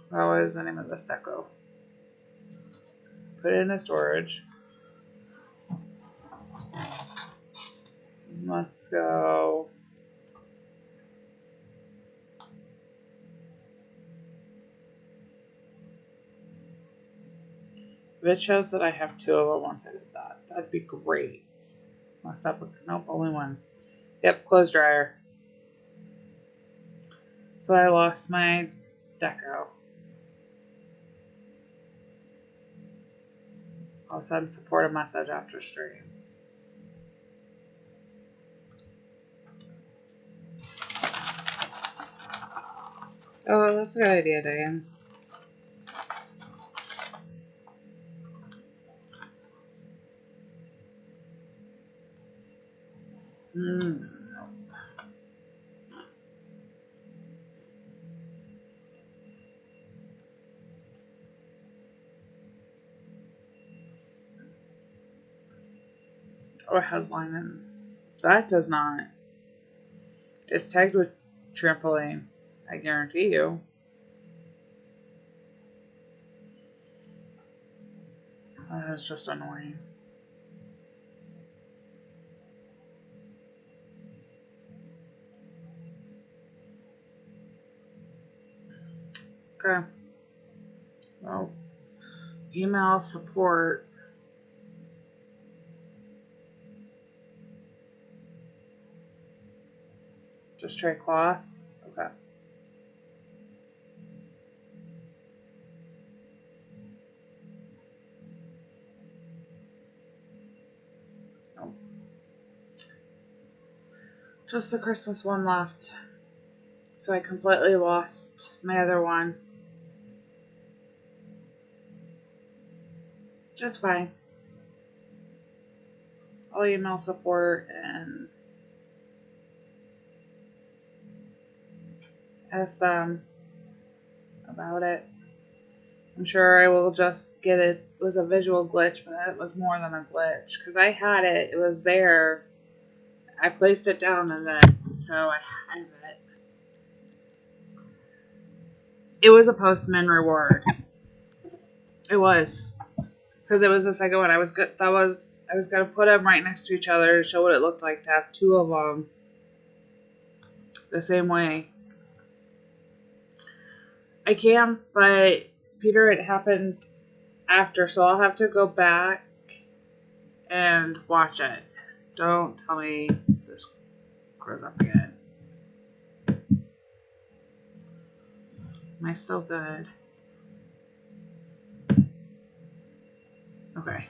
What was the name of this deco? Put it in a storage. Let's go. If it shows that I have two of them once I did that, that'd be great. Messed up. Nope, only one. Yep, clothes dryer. So I lost my deco. All of a sudden, support a message after stream. Oh, that's a good idea, Diane. Oh, it has lining. That does not. It's tagged with trampoline. I guarantee you. That is just annoying. Okay. Well, email support. Just tray cloth. Okay. Oh. Just the Christmas one left. So I completely lost my other one. Just fine. I'll email support and ask them about it. I'm sure I will just get it. It was a visual glitch, but it was more than a glitch. Because I had it. It was there. I placed it down and then, so I have it. It was a postman reward. It was. Because it was the second one. I was going to put them right next to each other to show what it looked like to have two of them the same way. I can, but Peter, it happened after, so I'll have to go back and watch it. Don't tell me this grows up again. Am I still good? Okay.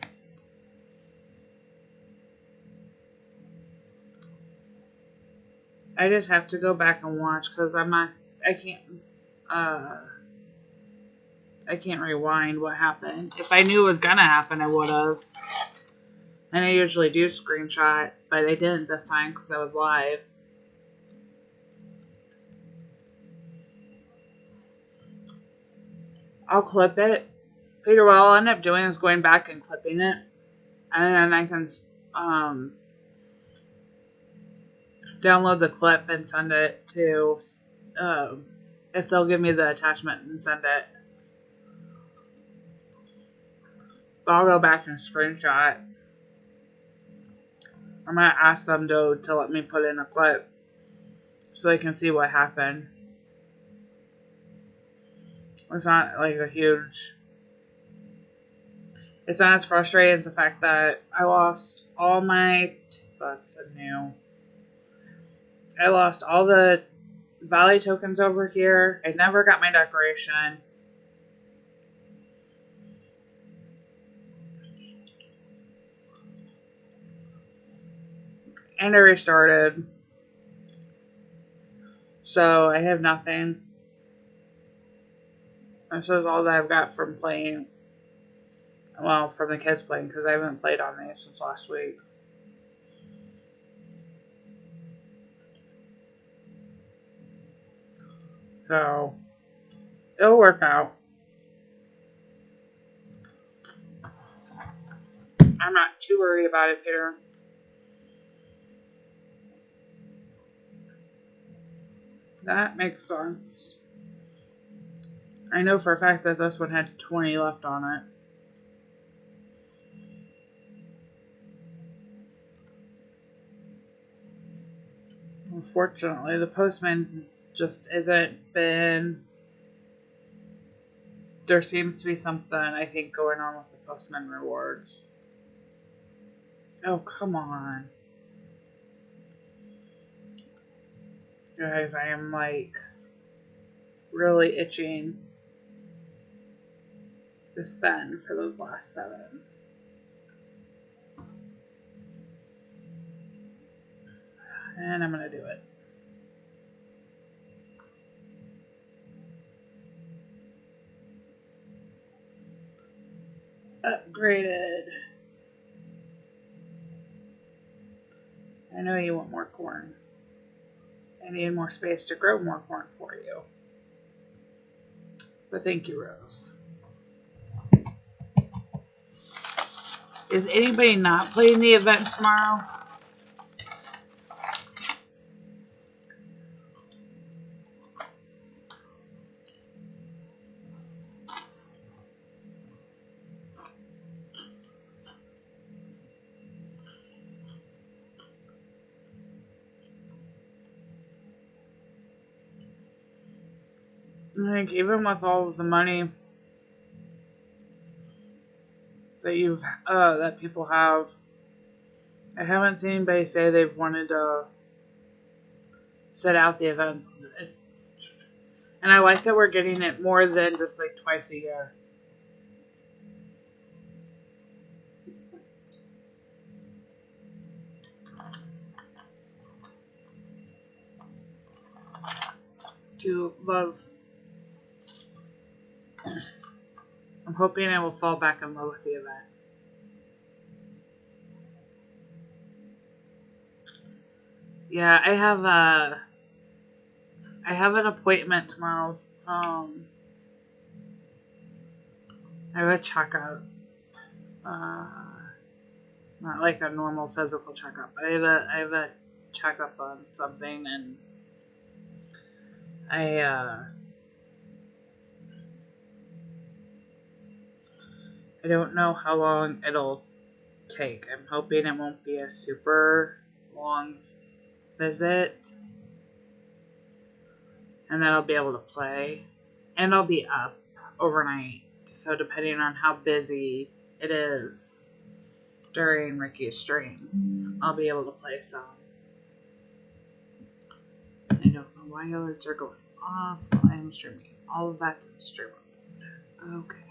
I just have to go back and watch because I can't rewind what happened. If I knew it was gonna happen, I would have. And I usually do screenshot, but I didn't this time because I was live. I'll clip it. Peter, what I'll end up doing is going back and clipping it. And then I can download the clip and send it to, if they'll give me the attachment and send it. But I'll go back and screenshot. I'm going to ask them to let me put in a clip so they can see what happened. It's not like a huge... It's not as frustrating as the fact that I lost all my. That's a new. I lost all the Valley tokens over here. I never got my decoration. And I restarted. So I have nothing. This is all that I've got from playing. Well, from the kids playing, because I haven't played on these since last week. So, it'll work out. I'm not too worried about it here. That makes sense. I know for a fact that this one had 20 left on it. Unfortunately, the postman just isn't been. There seems to be something, I think, going on with the postman rewards. Oh, come on. Guys, I am like really itching to spend for those last 7. And I'm going to do it. Upgraded. I know you want more corn. I need more space to grow more corn for you. But thank you, Rose. Is anybody not playing the event tomorrow? I think even with all of the money that that people have, I haven't seen anybody say they've wanted to set out the event. And I like that we're getting it more than just like twice a year. Do love. I'm hoping I will fall back in love with the event. Yeah, I have an appointment tomorrow. I have a checkup. Not like a normal physical checkup, but I have a checkup on something, and I don't know how long it'll take. I'm hoping it won't be a super long visit, and then I'll be able to play, and I'll be up overnight. So depending on how busy it is during Ricky's stream, I'll be able to play some. I don't know why alerts are going off while I'm streaming. All of that's in stream mode. Okay.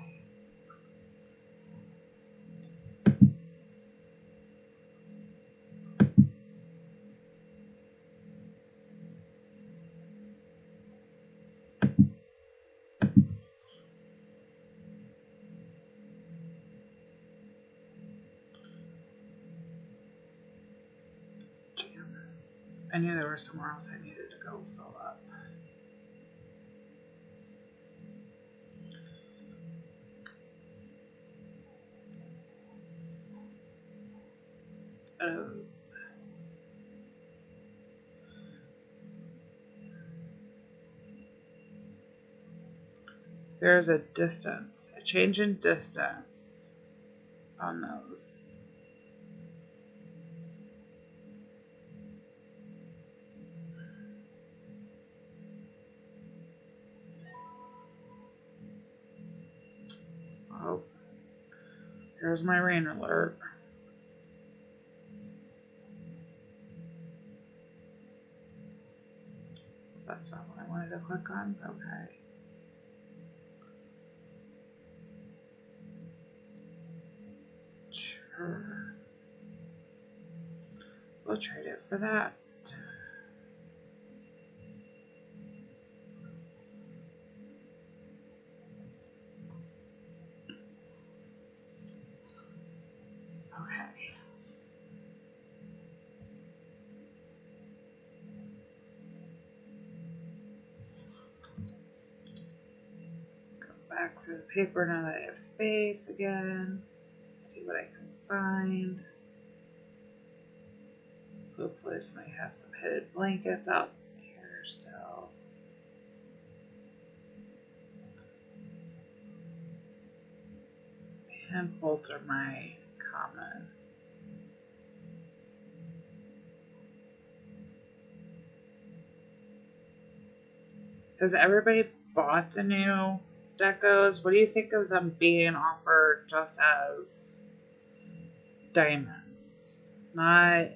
I knew there was somewhere else I needed to go fill up. There's a change in distance on those. Oh, Here's my rain alert. That's not what I wanted to click on. Okay. Sure. We'll trade it for that. Okay. Go back through the paper now that I have space again. See what I can find. Hopefully somebody has some hooded blankets out here still. And bolts are my common. Has everybody bought the new decos? What do you think of them being offered just as diamonds? Not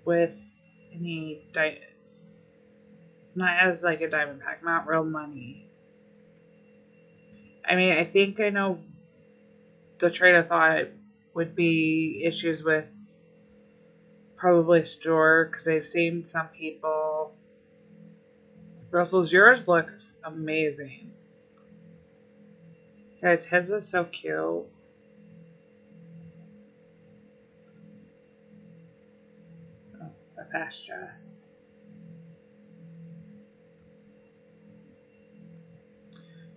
with any not as like a diamond pack, not real money. I mean, I think I know the train of thought would be issues with probably store because I've seen some people. Russell's, yours looks amazing. Guys, his is so cute. Oh, I passed you.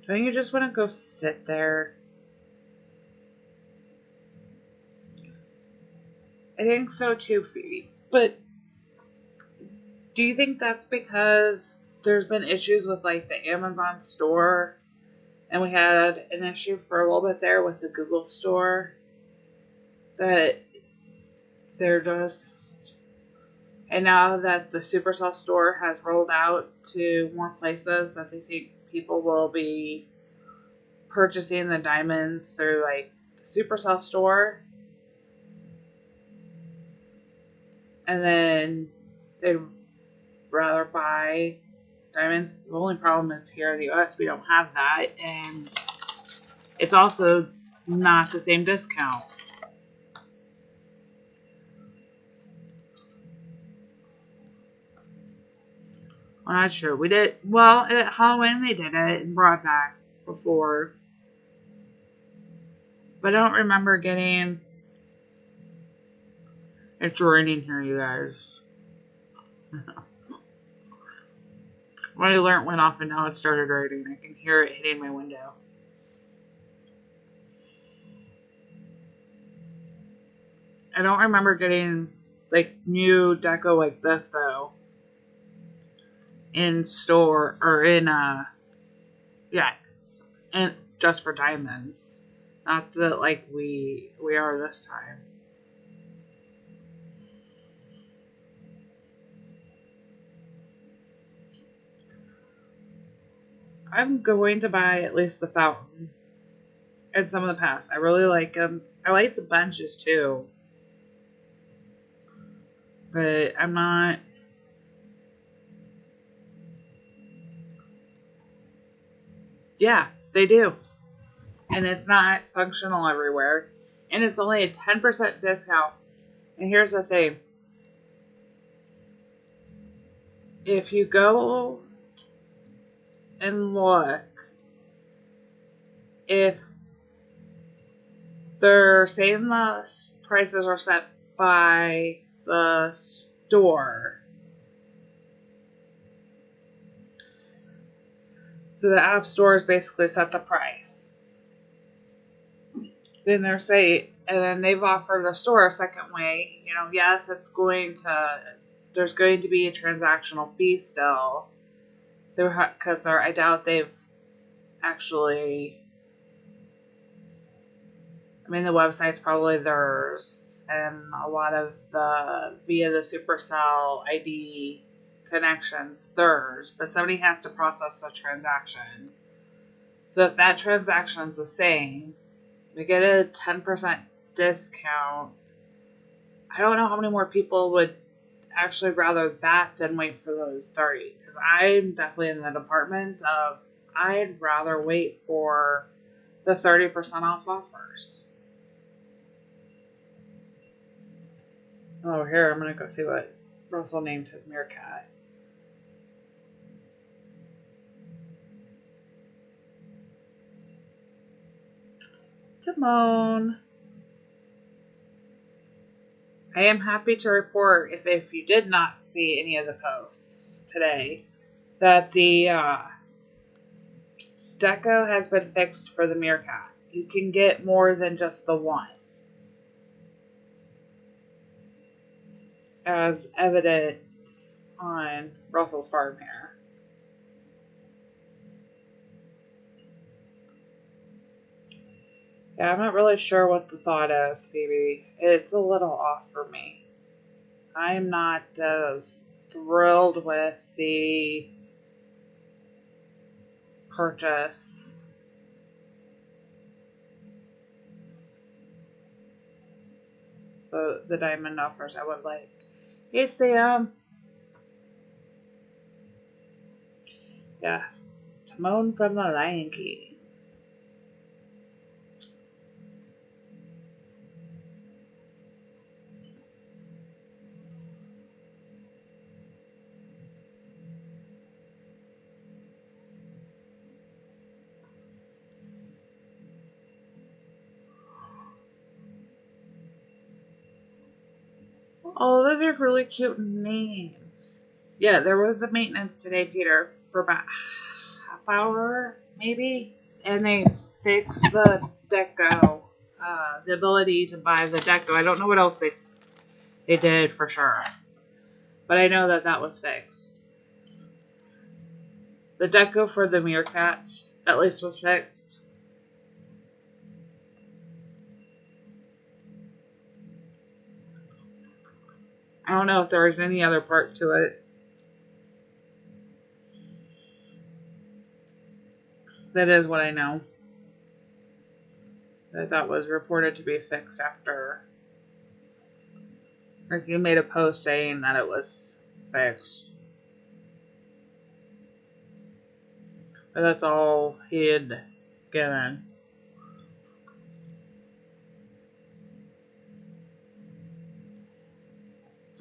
Don't you just want to go sit there? I think so too, Phoebe. But do you think that's because there's been issues with like the Amazon store, and we had an issue for a little bit there with the Google store, that they're just, and now that the Supercell store has rolled out to more places, that they think people will be purchasing the diamonds through like the Supercell store, and then they'd rather buy diamonds. The only problem is here in the US we don't have that, and it's also not the same discount. I'm not sure. We did well at Halloween. They did it and brought back before, but I don't remember getting. It's raining here, you guys. My alert went off and now it started raining. I can hear it hitting my window. I don't remember getting like new deco like this though in store or in yeah, and it's just for diamonds. Not that like we are this time. I'm going to buy at least the fountain and some of the past. I really like them. I like the bunches too. But I'm not. Yeah, they do. And it's not functional everywhere. And it's only a 10% discount. And here's the thing. If you go and look, if they're saying the prices are set by the store, so the app stores basically set the price. Then there's and then they've offered the store a second way. You know, yes, there's going to be a transactional fee still, because I doubt they've actually. I mean, the website's probably theirs, and a lot of via the Supercell ID connections theirs, but somebody has to process a transaction. So if that transaction's the same, We get a 10% discount. I don't know how many more people would actually rather that than wait for those 30. Because I'm definitely in the department of I'd rather wait for the 30% off offers. Oh, here, I'm going to go see what Russell named his meerkat. Timon. I am happy to report, if you did not see any of the posts today, that the deco has been fixed for the meerkat. You can get more than just the one, as evidence on Russell's farm here. Yeah, I'm not really sure what the thought is, Phoebe. It's a little off for me. I'm not as thrilled with the purchase. The diamond offers I would like. Hey, Sam. Yes. Timon from the Lion King. Oh, those are really cute names. Yeah, there was a maintenance today, Peter, for about half hour, maybe, and they fixed the deco, the ability to buy the deco. I don't know what else they did for sure, but I know that was fixed. The deco for the meerkats, at least, was fixed. I don't know if there was any other part to it. That is what I know. That was reported to be fixed after. Like, he made a post saying that it was fixed. But that's all he had given.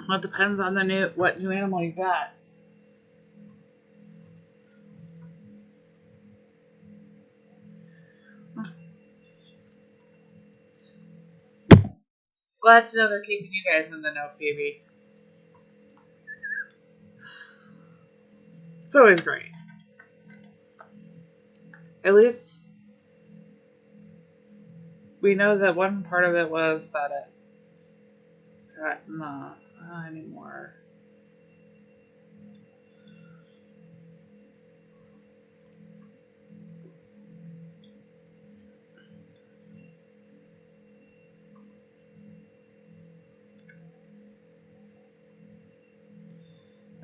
Well, it depends on what new animal you got. Glad to know they're keeping you guys in the know, Phoebe. It's always great. At least we know that one part of it was that it's gotten anymore.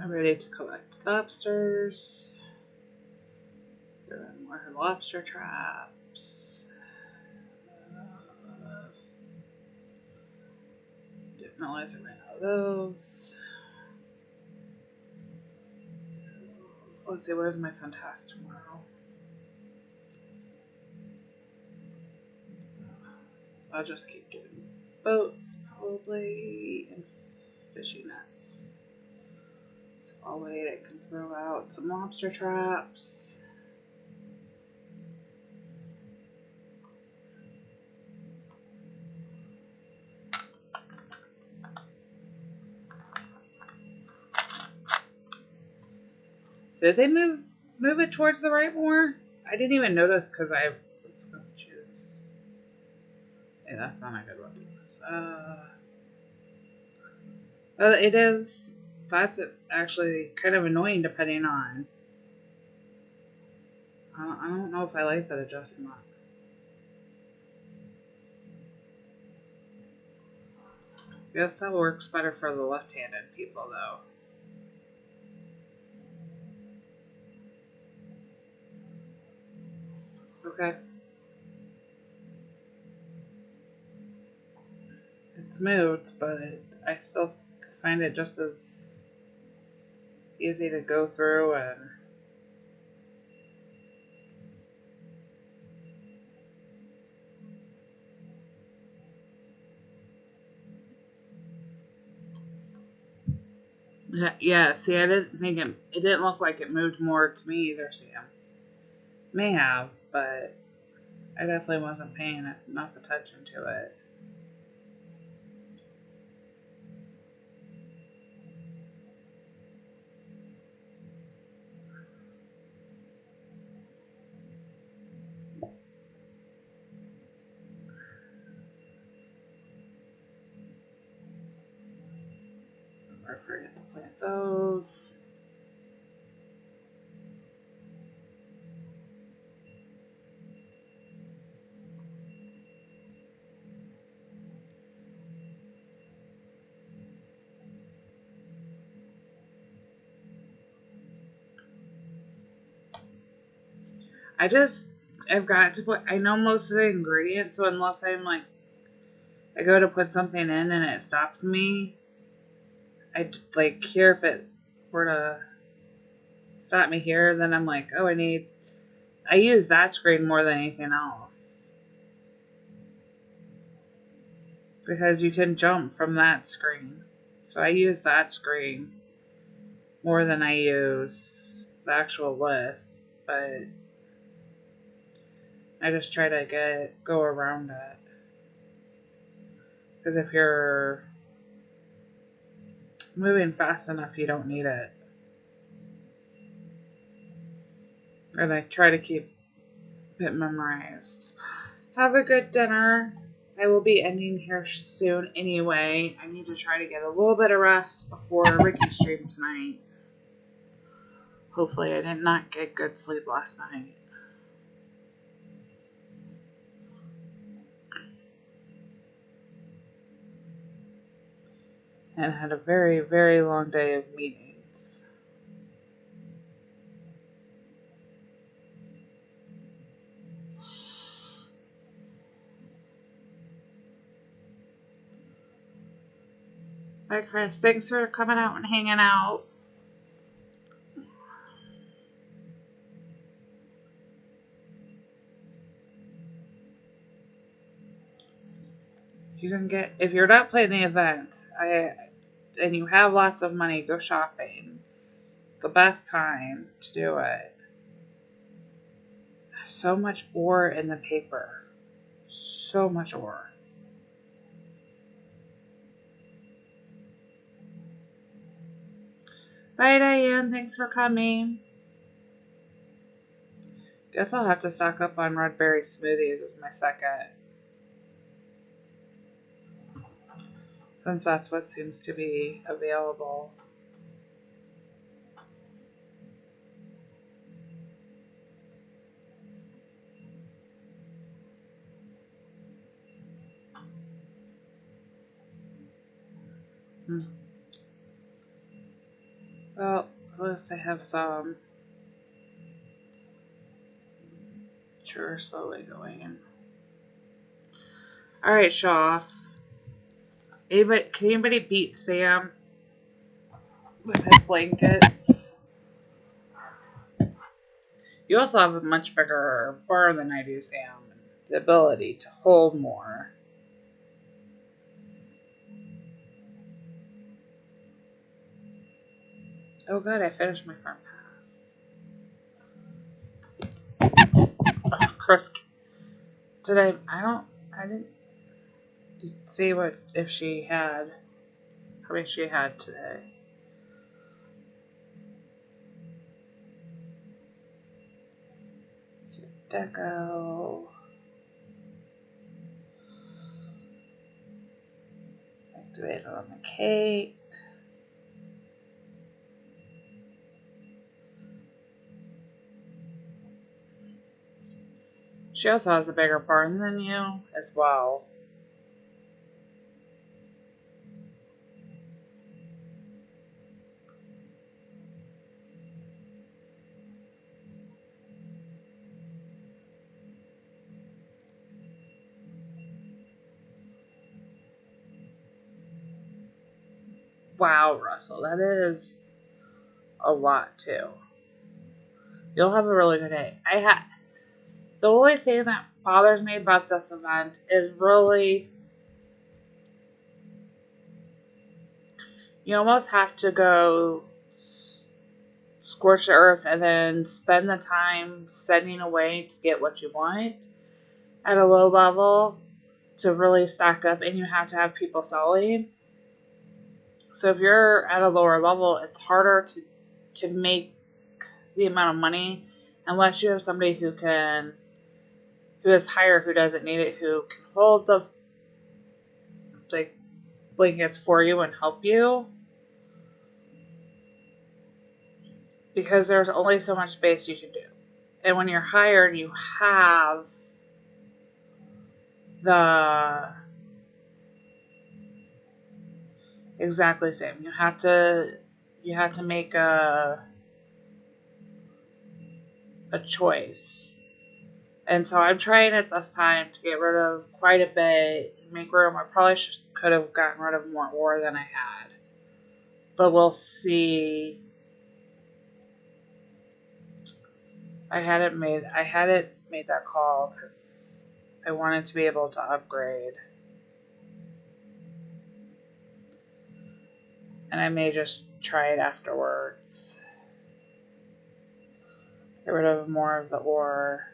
I'm ready to collect lobsters. Doing more lobster traps. Didn't realize I ran out of those. Let's see, where's my sun task tomorrow? I'll just keep doing boats, probably, and fishing nets. So I'll wait, I can throw out some lobster traps. Did they move it towards the right more? I didn't even notice because let's go choose. Hey, that's not a good one. It is. That's actually kind of annoying depending on. I don't know if I like that adjustment. I guess that works better for the left-handed people, though. Okay. it's moved, but I still find it just as easy to go through and yeah, see, I didn't think it didn't look like it moved more to me either, Sam. May have, but I definitely wasn't paying enough attention to it. I forget to plant those. I've got to put, I know most of the ingredients, so unless I go to put something in and it stops me, like here, if it were to stop me here, then I'm like, oh, I use that screen more than anything else. Because you can jump from that screen. So I use that screen more than I use the actual list, but I just try to go around it. Because if you're moving fast enough, you don't need it. And I try to keep it memorized. Have a good dinner. I will be ending here soon anyway. I need to try to get a little bit of rest before Ricky's stream tonight. Hopefully I did not get good sleep last night. And had a very, very long day of meetings. Bye, Chris. Thanks for coming out and hanging out. You can get, if you're not playing the event, and you have lots of money, go shopping. It's the best time to do it. There's so much ore in the paper. So much ore. Bye, Diane. Thanks for coming. Guess I'll have to stock up on red berry smoothies as my second. Since that's what seems to be available. Well, at least I have some. Sure, slowly going in. Alright, Shoff. Can anybody beat Sam with his blankets? You also have a much bigger barn than I do, Sam. The ability to hold more. Oh good, I finished my farm pass. Oh, Chris, I didn't see how many she had today. Deco. Activate it on the cake. She also has a bigger barn than you as well. Wow, Russell, that is a lot too. You'll have a really good day. The only thing that bothers me about this event is really you almost have to go scorch the earth and then spend the time setting away to get what you want at a low level to really stack up, and you have to have people selling. So if you're at a lower level, it's harder to make the amount of money unless you have somebody who is higher, who doesn't need it, who can hold the like blankets for you and help you. Because there's only so much space you can do. And when you're hired, you have the exactly same. You have to make a choice. And so I'm trying at this time to get rid of quite a bit, make room. I probably could have gotten rid of more ore than I had. But we'll see. I hadn't made that call because I wanted to be able to upgrade. And I may just try it afterwards. Get rid of more of the ore.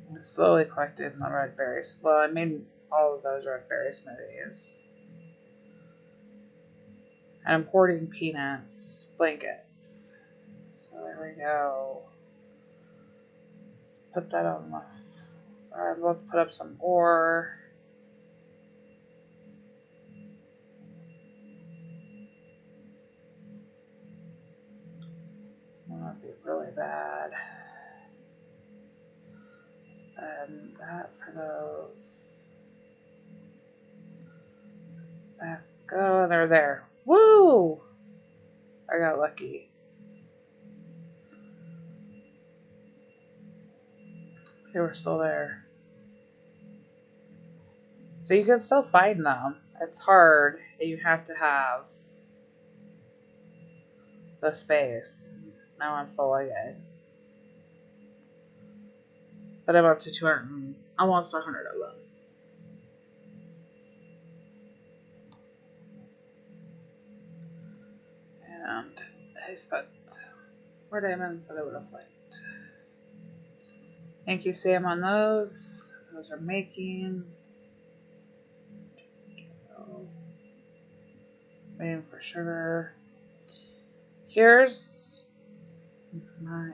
I'm slowly collecting the red berries. Well, I made all of those red berry smoothies. And I'm hoarding peanuts, blankets. So there we go. Put that on the front. Let's put up some ore. That would be really bad. Spend that for those. Back go. They're there. Woo! I got lucky. They were still there. So you can still find them. It's hard. You have to have the space. Now I'm full again. But I'm up to 200, almost 100 of them. And I spent more diamonds than I would have liked. Thank you, Sam, on those. Those are making. Waiting for sugar. Here's my.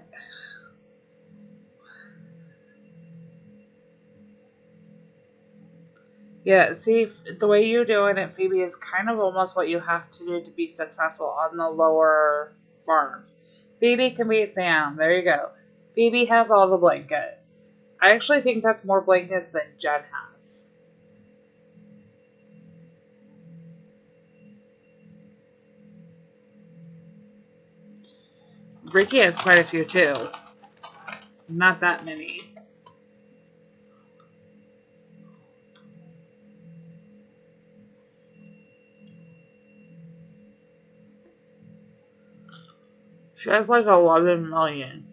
Yeah, see, the way you're doing it, Phoebe, is kind of almost what you have to do to be successful on the lower farms. Phoebe can beat Sam. There you go. Phoebe has all the blankets. I actually think that's more blankets than Jen has. Ricky has quite a few, too. Not that many. She has like 11 million.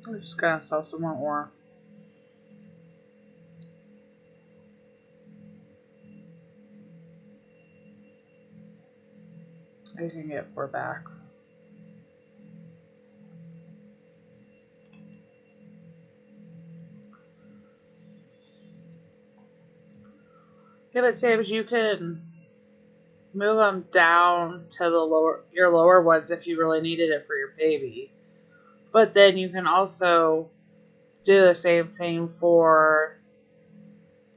I'm just gonna sell some more ore. I can get ore back. Yeah, but Sabs, you can move them down to your lower ones if you really needed it for your baby. But then you can also do the same thing for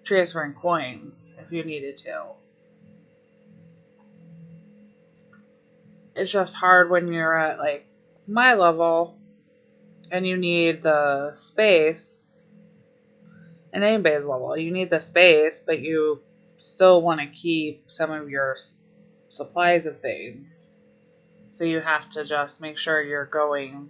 transferring coins if you needed to. It's just hard when you're at like my level and you need the space. And anybody's level, you need the space, but you still want to keep some of your supplies of things. So you have to just make sure you're going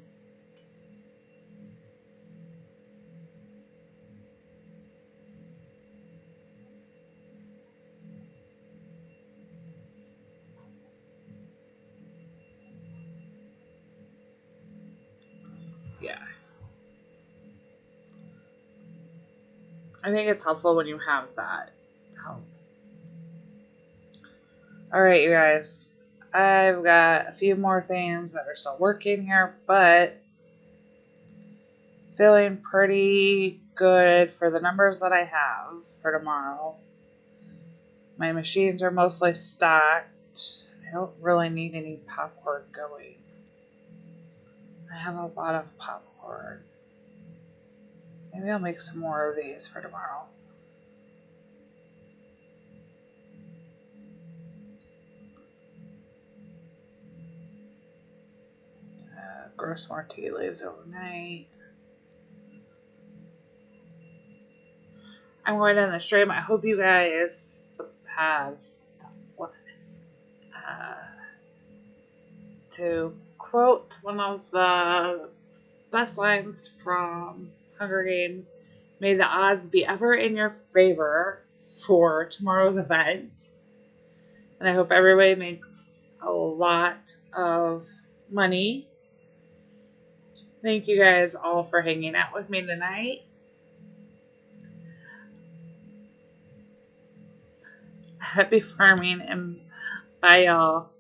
yeah. I think it's helpful when you have that help. Alright, you guys. I've got a few more things that are still working here, but feeling pretty good for the numbers that I have for tomorrow. My machines are mostly stocked. I don't really need any popcorn going. I have a lot of popcorn. Maybe I'll make some more of these for tomorrow. Grow some more tea leaves overnight. I'm going down the stream. I hope you guys have to quote one of the best lines from Hunger Games. May the odds be ever in your favor for tomorrow's event. And I hope everybody makes a lot of money. Thank you guys all for hanging out with me tonight. Happy farming and bye, y'all.